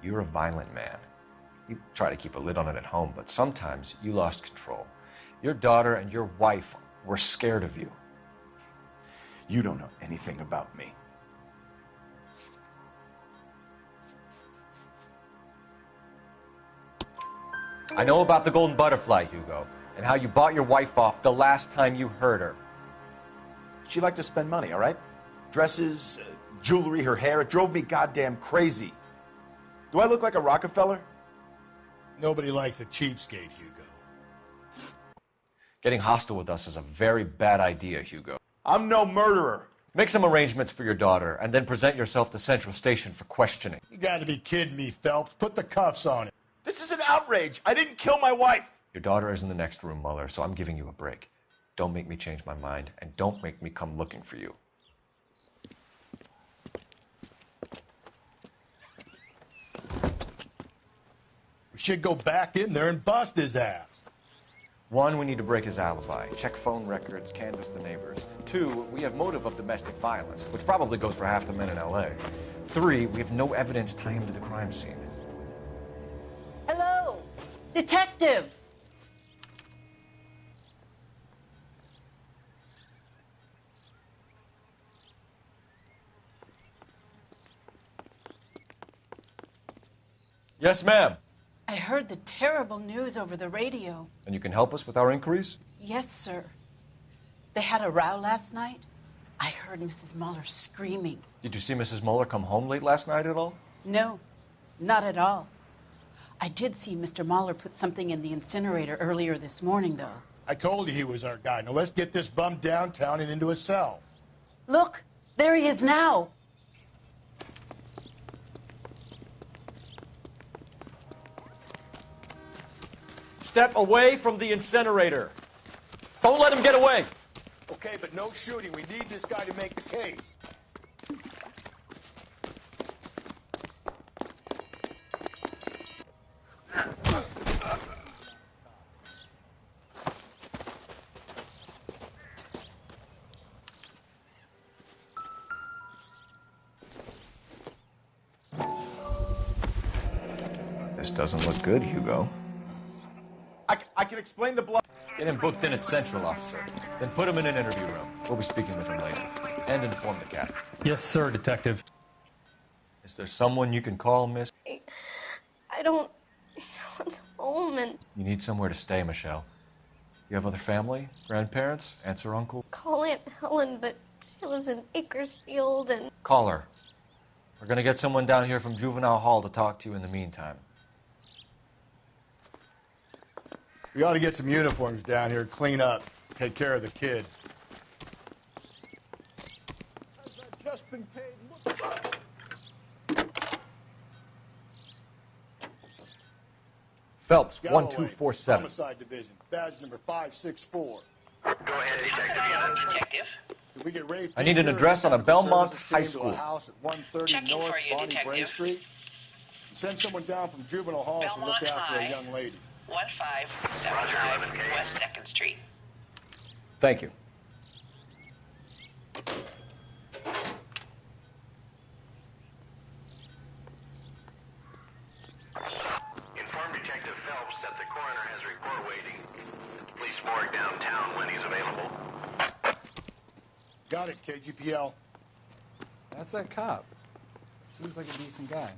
You're a violent man. You try to keep a lid on it at home, but sometimes you lost control. Your daughter and your wife were scared of you. You don't know anything about me. I know about the golden butterfly, Hugo, and how you bought your wife off the last time you heard her. She liked to spend money, all right? Dresses, jewelry, her hair. It drove me goddamn crazy. Do I look like a Rockefeller? Nobody likes a cheapskate, Hugo. Getting hostile with us is a very bad idea, Hugo. I'm no murderer. Make some arrangements for your daughter, and then present yourself to Central Station for questioning. You gotta be kidding me, Phelps. Put the cuffs on him. This is an outrage. I didn't kill my wife. Your daughter is in the next room, Mueller, so I'm giving you a break. Don't make me change my mind, and don't make me come looking for you. We should go back in there and bust his ass. 1, we need to break his alibi, check phone records, canvass the neighbors. 2, we have motive of domestic violence, which probably goes for half the men in L.A. 3, we have no evidence tying him to the crime scene. Hello, detective. Yes, ma'am. I heard the terrible news over the radio. And you can help us with our inquiries? Yes, sir. They had a row last night. I heard Mrs. Mueller screaming. Did you see Mrs. Mueller come home late last night at all? No, not at all. I did see Mr. Mahler put something in the incinerator earlier this morning, though. I told you he was our guy. Now let's get this bum downtown and into a cell. Look, there he is now. Step away from the incinerator. Don't let him get away. Okay, but no shooting. We need this guy to make the case. This doesn't look good, Hugo. I can explain the blood. Get him booked in at Central, officer. Then put him in an interview room. We'll be speaking with him later. And inform the captain. Yes, sir, Detective. Is there someone you can call, miss? I don't want home and You need somewhere to stay, Michelle. You have other family? Grandparents? Aunts or uncle? call Aunt Helen, but she lives in Bakersfield and Call her. We're gonna get someone down here from Juvenile Hall to talk to you in the meantime. We ought to get some uniforms down here, clean up, take care of the kid. Has that just been paid? Phelps, Galloway, 1247. Homicide Division, badge number 564. Go ahead, Detective. Did we get raped? I need an address on a Belmont High School. A house at 130 Checking North for you, Bonnie Bray Detective. Street. Send someone down from Juvenile Hall to look Belmont after High. a young lady. 1575 West 2nd Street. Thank you. Inform Detective Phelps that the coroner has a report waiting at the police morgue downtown when he's available. Got it, KGPL. That's that cop. Seems like a decent guy.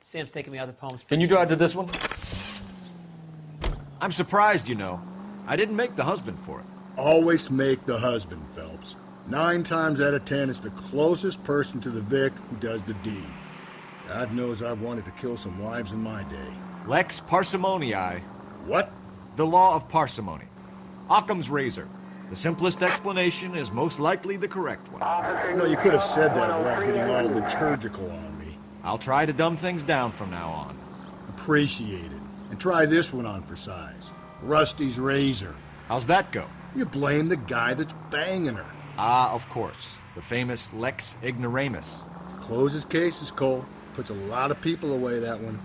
Sam's taking me out to Palm Springs. Can you drive to this one? I'm surprised, you know. I didn't make the husband for it. Always make the husband, Phelps. 9 times out of 10, it's the closest person to the Vic who does the deed. God knows I've wanted to kill some wives in my day. Lex parsimoniae. What? The law of parsimony. Occam's razor. The simplest explanation is most likely the correct one. You know, you could have said that without getting all liturgical on me. I'll try to dumb things down from now on. Appreciate it. And try this one on for size. Rusty's razor. How's that go? You blame the guy that's banging her. Ah, of course. The famous Lex ignoramus. Closes cases, Cole. Puts a lot of people away, that one.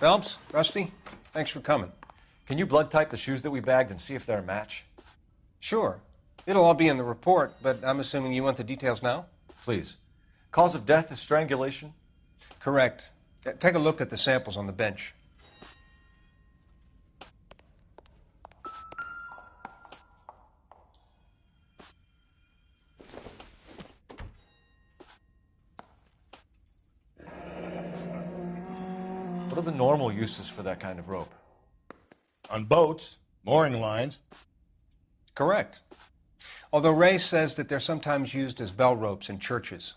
Phelps, Rusty, thanks for coming. Can you blood type the shoes that we bagged and see if they're a match? Sure. It'll all be in the report, but I'm assuming you want the details now? Please. Cause of death is strangulation? Correct. Take a look at the samples on the bench. What are the normal uses for that kind of rope? On boats, mooring lines. Correct. Although Ray says that they're sometimes used as bell ropes in churches.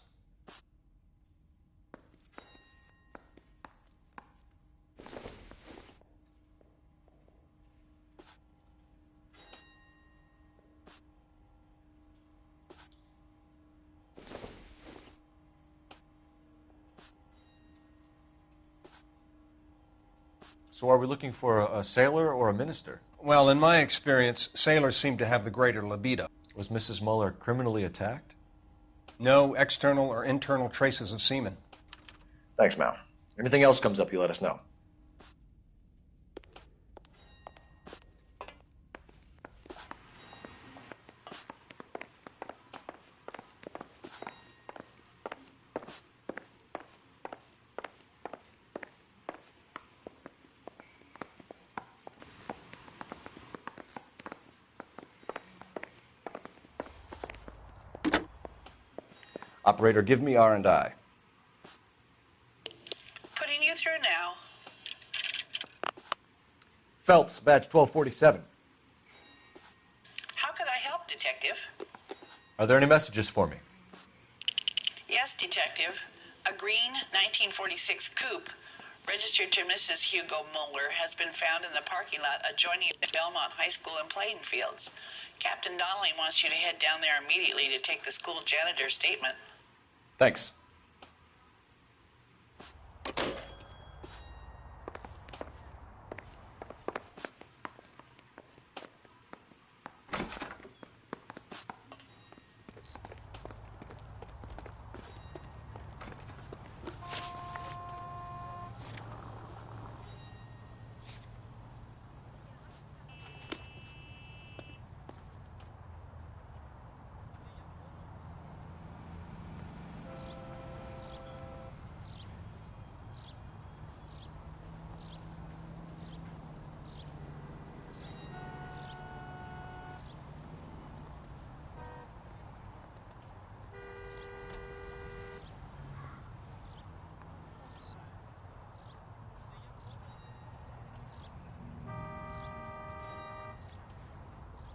So are we looking for a sailor or a minister? Well, in my experience, sailors seem to have the greater libido. Was Mrs. Muller criminally attacked? No external or internal traces of semen. Thanks, Mal. Anything else comes up, you let us know. Operator, give me R&I. Putting you through now. Phelps, badge 1247. How could I help, Detective? Are there any messages for me? Yes, Detective. A green 1946 coupe registered to Mrs. Hugo Muller has been found in the parking lot adjoining the Belmont High School and playing fields. Captain Donnelly wants you to head down there immediately to take the school janitor's statement. Thanks.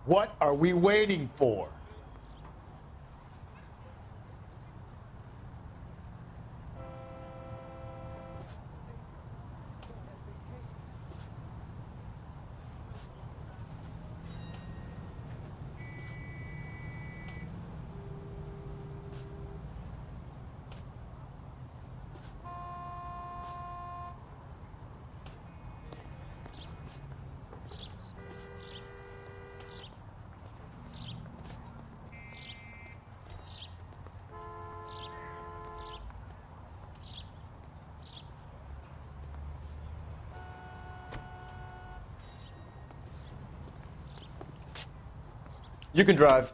What are we waiting for? You can drive.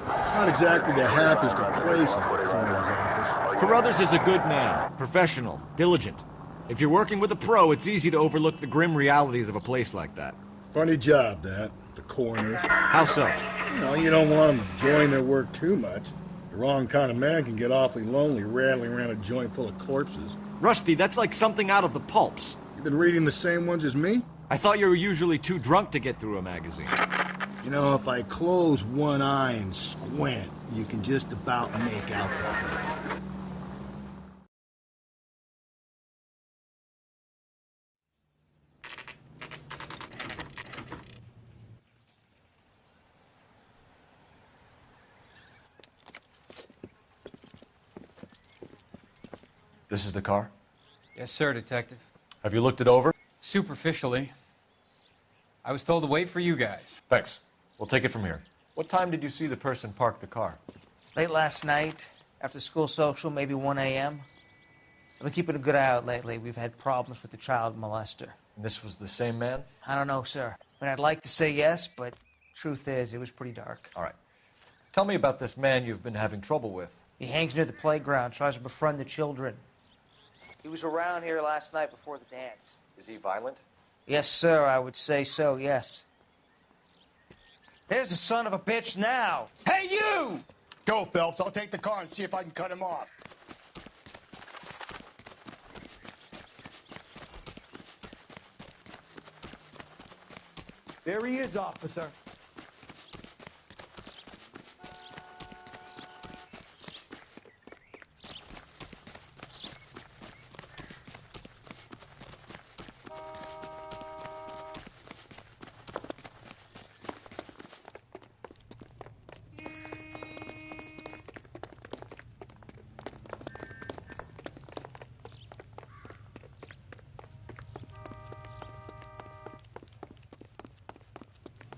Not exactly the happiest of places, the coroner's office. Carruthers is a good man, professional, diligent. If you're working with a pro, it's easy to overlook the grim realities of a place like that. Funny job, that. The coroner's. How so? You don't want them enjoying their work too much. The wrong kind of man can get awfully lonely rattling around a joint full of corpses. Rusty, that's like something out of the pulps. You've been reading the same ones as me? I thought you were usually too drunk to get through a magazine. If I close one eye and squint, you can just about make out the thing. This is the car? Yes, sir, Detective. Have you looked it over? Superficially. I was told to wait for you guys. Thanks. We'll take it from here. What time did you see the person park the car? Late last night, after school social, maybe 1 a.m. I've been keeping a good eye out lately. We've had problems with the child molester. And this was the same man? I don't know, sir. I'd like to say yes, but truth is, it was pretty dark. All right. Tell me about this man you've been having trouble with. He hangs near the playground, tries to befriend the children. He was around here last night before the dance. Is he violent? Yes, sir, I would say so, yes. There's the son of a bitch now. Hey, you! Go, Phelps. I'll take the car and see if I can cut him off. There he is, officer.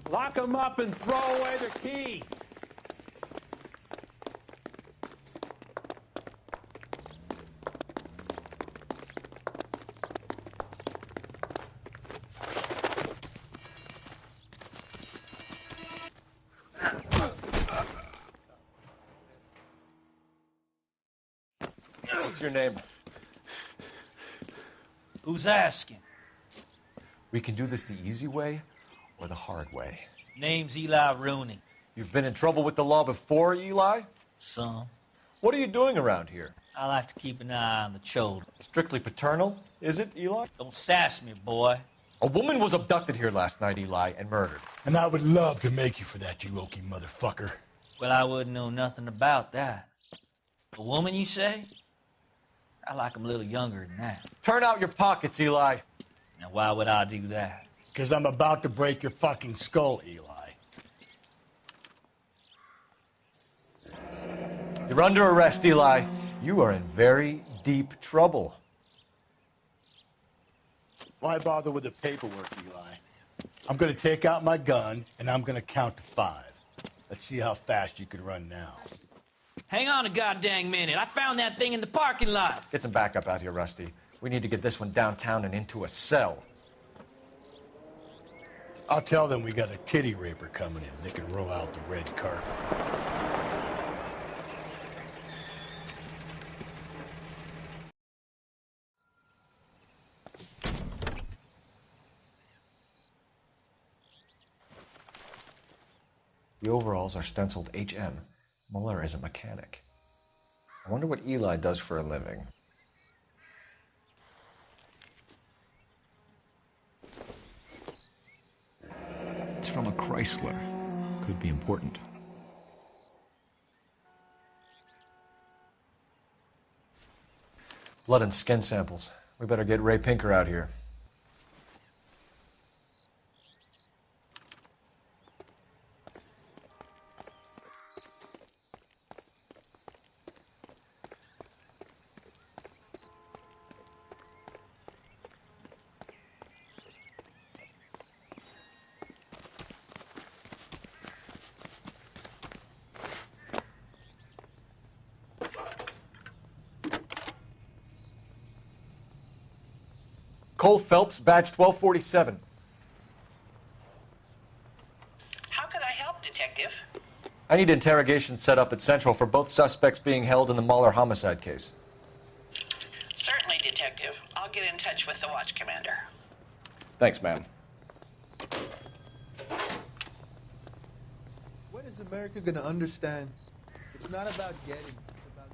Lock him up and throw away the key. What's your name? Who's asking? We can do this the easy way or the hard way. Name's Eli Rooney. You've been in trouble with the law before, Eli? Some. What are you doing around here? I like to keep an eye on the children. Strictly paternal, is it, Eli? Don't sass me, boy. A woman was abducted here last night, Eli, and murdered. And I would love to make you for that, you oaky motherfucker. Well, I wouldn't know nothing about that. A woman, you say? I like 'em a little younger than that. Turn out your pockets, Eli. Now, why would I do that? Because I'm about to break your fucking skull, Eli. You're under arrest, Eli. You are in very deep trouble. Why bother with the paperwork, Eli? I'm going to take out my gun, and I'm going to count to 5. Let's see how fast you can run now. Hang on a goddamn minute. I found that thing in the parking lot. Get some backup out here, Rusty. We need to get this one downtown and into a cell. I'll tell them we got a kitty raper coming in. They can roll out the red carpet. The overalls are stenciled HM. Muller is a mechanic. I wonder what Eli does for a living. It's from a Chrysler. Could be important. Blood and skin samples. We better get Ray Pinker out here. Cole Phelps, badge 1247. How could I help, Detective? I need interrogation set up at Central for both suspects being held in the Mahler homicide case. Certainly, Detective. I'll get in touch with the watch commander. Thanks, ma'am. When is America going to understand? It's not about getting, it's about...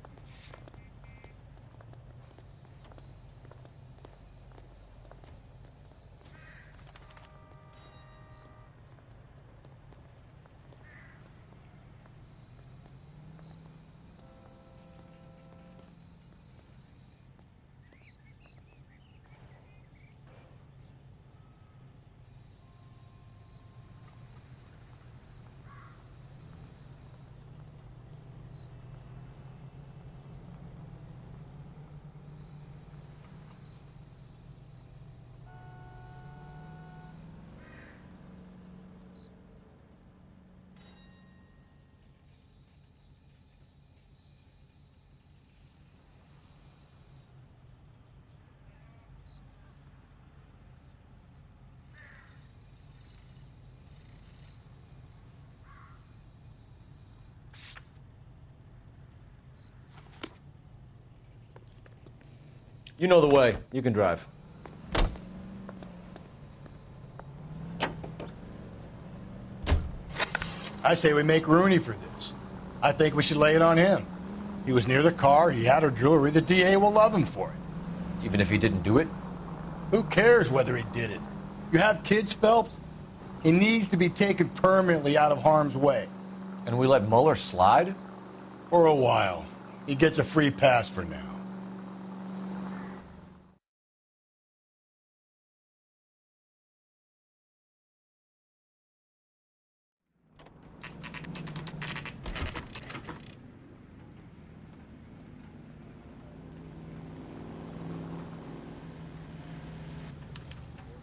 You know the way. You can drive. I say we make Rooney for this. I think we should lay it on him. He was near the car, he had her jewelry, the DA will love him for it. Even if he didn't do it? Who cares whether he did it? You have kids, Phelps? He needs to be taken permanently out of harm's way. And we let Mueller slide? For a while. He gets a free pass for now.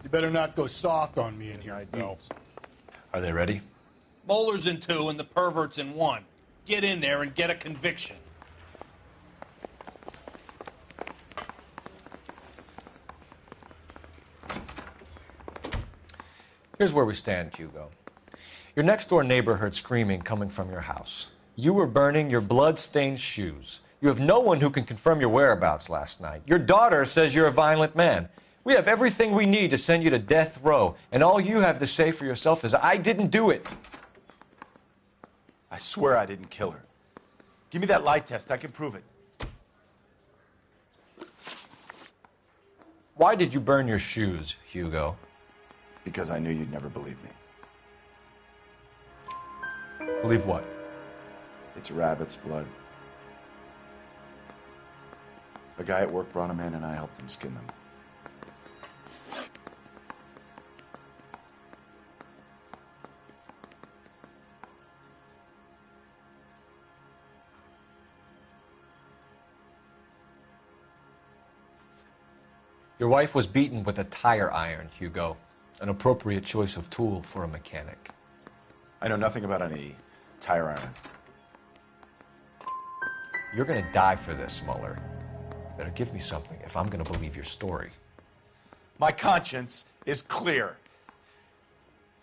You better not go soft on me in here, Phelps. Are they ready? Bowlers in 2 and the perverts in 1. Get in there and get a conviction. Here's where we stand, Hugo. Your next-door neighbor heard screaming coming from your house. You were burning your blood-stained shoes. You have no one who can confirm your whereabouts last night. Your daughter says you're a violent man. We have everything we need to send you to death row, and all you have to say for yourself is, I didn't do it. I swear I didn't kill her. Give me that lie test. I can prove it. Why did you burn your shoes, Hugo? Because I knew you'd never believe me. Believe what? It's rabbit's blood. A guy at work brought them in and I helped him skin them. Your wife was beaten with a tire iron, Hugo. An appropriate choice of tool for a mechanic. I know nothing about any tire iron. You're gonna die for this, Mueller. Better give me something if I'm gonna believe your story. My conscience is clear.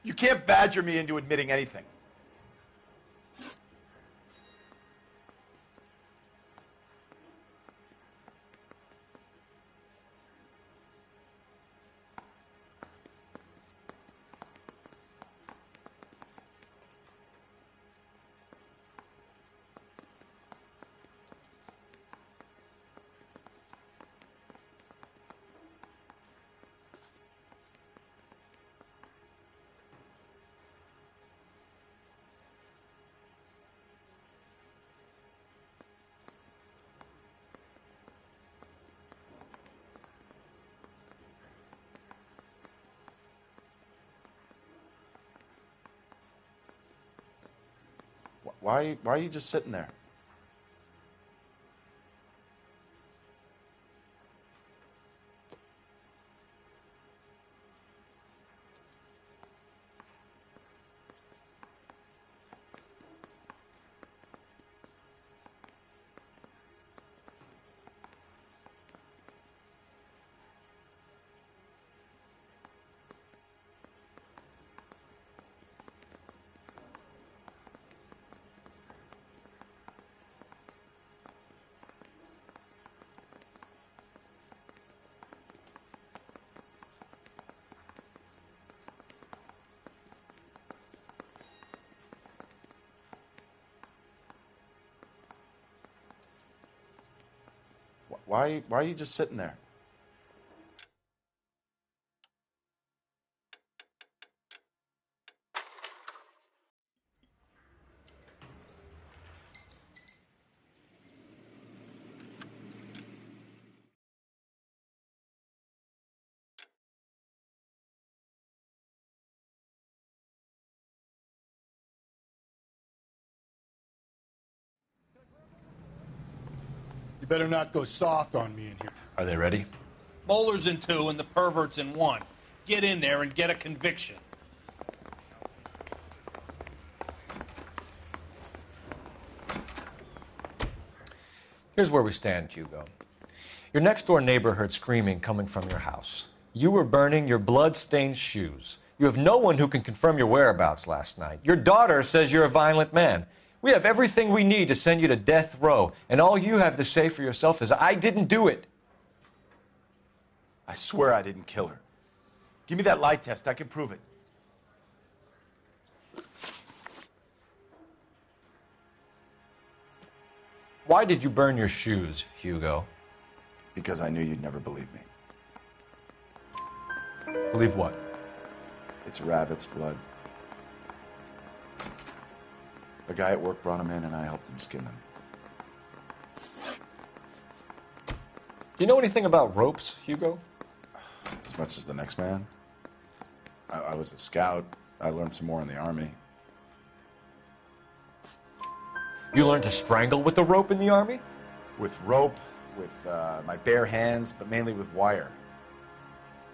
You can't badger me into admitting anything. Why are you just sitting there? Why are you just sitting there? You better not go soft on me in here. Are they ready? Bowlers in 2 and the perverts in 1. Get in there and get a conviction. Here's where we stand, Hugo. Your next-door neighbor heard screaming coming from your house. You were burning your blood-stained shoes. You have no one who can confirm your whereabouts last night. Your daughter says you're a violent man. We have everything we need to send you to death row, and all you have to say for yourself is, I didn't do it. I swear I didn't kill her. Give me that lie test. I can prove it. Why did you burn your shoes, Hugo? Because I knew you'd never believe me. Believe what? It's rabbit's blood. A guy at work brought him in, and I helped him skin them. Do you know anything about ropes, Hugo? As much as the next man. I was a scout. I learned some more in the Army. You learned to strangle with the rope in the Army? With rope, with my bare hands, but mainly with wire.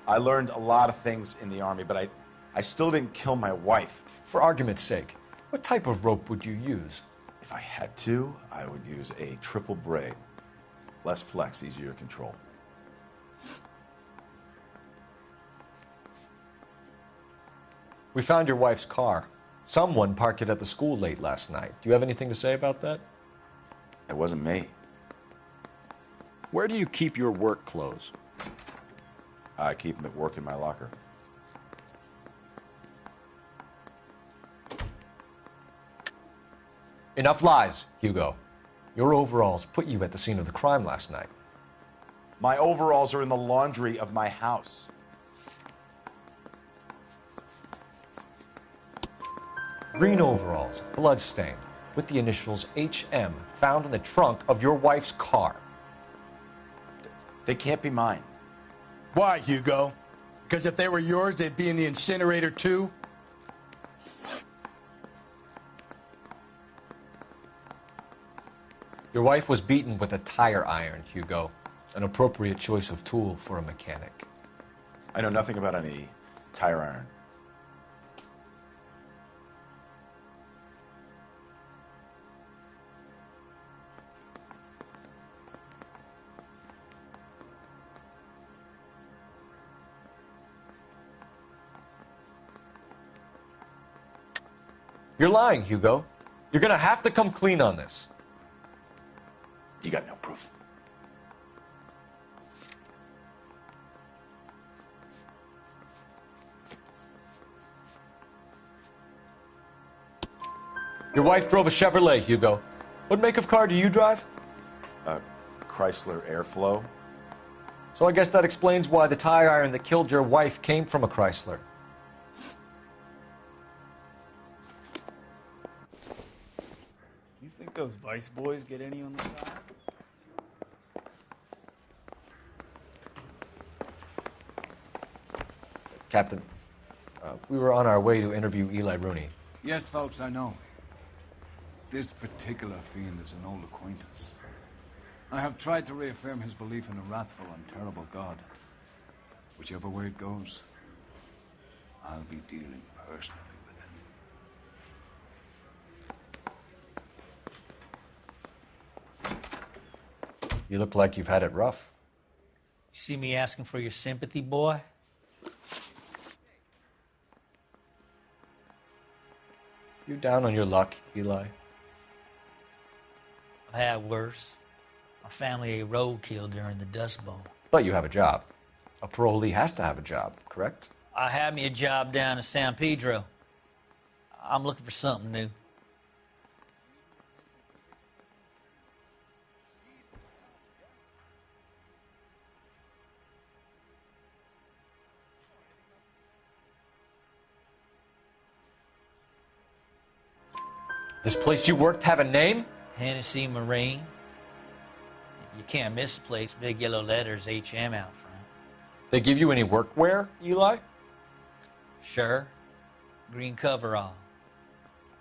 I learned a lot of things in the Army, but I still didn't kill my wife. For argument's sake, what type of rope would you use? If I had to, I would use a triple braid. Less flex, easier to control. We found your wife's car. Someone parked it at the school late last night. Do you have anything to say about that? It wasn't me. Where do you keep your work clothes? I keep them at work in my locker. Enough lies, Hugo. Your overalls put you at the scene of the crime last night. My overalls are in the laundry of my house. Green overalls, bloodstained, with the initials HM found in the trunk of your wife's car. They can't be mine. Why, Hugo? Because if they were yours, they'd be in the incinerator too? Your wife was beaten with a tire iron, Hugo. An appropriate choice of tool for a mechanic. I know nothing about any tire iron. You're lying, Hugo. You're gonna have to come clean on this. You got no proof. Your wife drove a Chevrolet, Hugo. What make of car do you drive? A Chrysler Airflow. So I guess that explains why the tire iron that killed your wife came from a Chrysler. You think those Vice boys get any on the side? Captain, we were on our way to interview Eli Rooney. Yes, Phelps, I know. This particular fiend is an old acquaintance. I have tried to reaffirm his belief in a wrathful and terrible God. Whichever way it goes, I'll be dealing personally with him. You look like you've had it rough. You see me asking for your sympathy, boy? You down on your luck, Eli? I've had worse. My family ate roadkill during the Dust Bowl. But you have a job. A parolee has to have a job, correct? I had me a job down in San Pedro. I'm looking for something new. This place you worked have a name? Hennessy Marine. You can't miss the place. Big yellow letters, HM out front. They give you any workwear, Eli? Sure. Green coverall.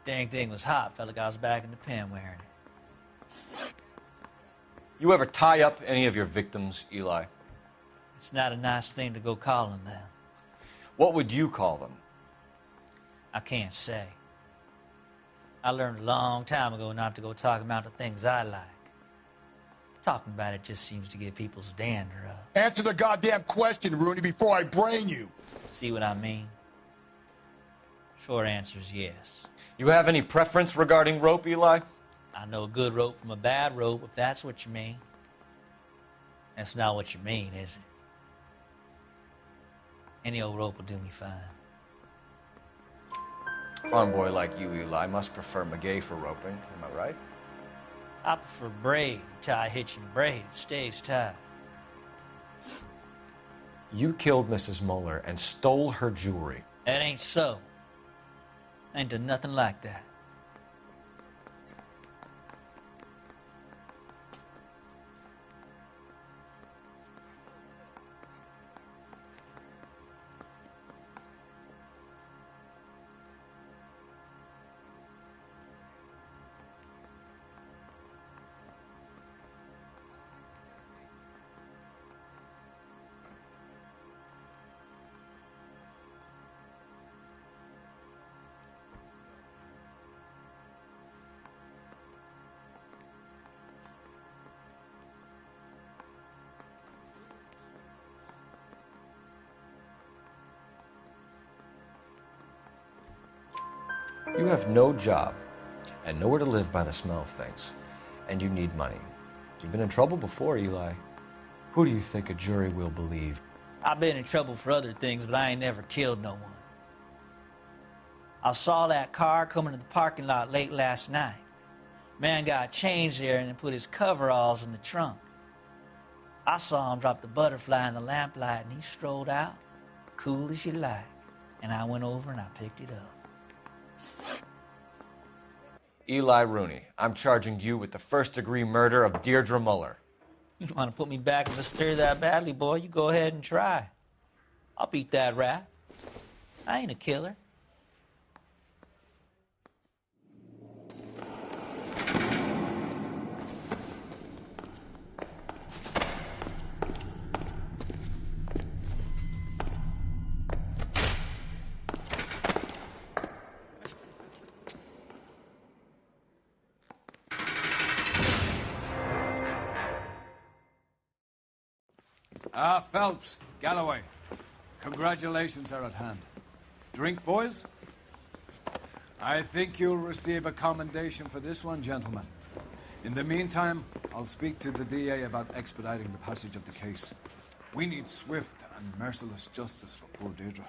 Dang thing was hot. Felt like I was back in the pen wearing it. You ever tie up any of your victims, Eli? It's not a nice thing to go calling them. What would you call them? I can't say. I learned a long time ago not to go talking about the things I like. Talking about it just seems to get people's dander up. Answer the goddamn question, Rooney, before I brain you. See what I mean? Short answer is yes. You have any preference regarding rope, Eli? I know a good rope from a bad rope, if that's what you mean. That's not what you mean, is it? Any old rope will do me fine. Farm boy like you, Eli, must prefer Magay for roping. Am I right? I prefer braid. You tie a hitch in braid, it stays tied. You killed Mrs. Muller and stole her jewelry. That ain't so. I ain't done nothing like that. You have no job and nowhere to live by the smell of things, and you need money. You've been in trouble before, Eli. Who do you think a jury will believe? I've been in trouble for other things, but I ain't never killed no one. I saw that car coming to the parking lot late last night. Man got changed there and then put his coveralls in the trunk. I saw him drop the butterfly in the lamplight and he strolled out, cool as you like. And I went over and I picked it up. Eli Rooney, I'm charging you with the first-degree murder of Deirdre Muller. You want to put me back in the stir that badly, boy? You go ahead and try. I'll beat that rap. I ain't a killer. Phelps, Galloway, congratulations are at hand. Drink, boys? I think you'll receive a commendation for this one, gentlemen. In the meantime, I'll speak to the DA about expediting the passage of the case. We need swift and merciless justice for poor Deirdre.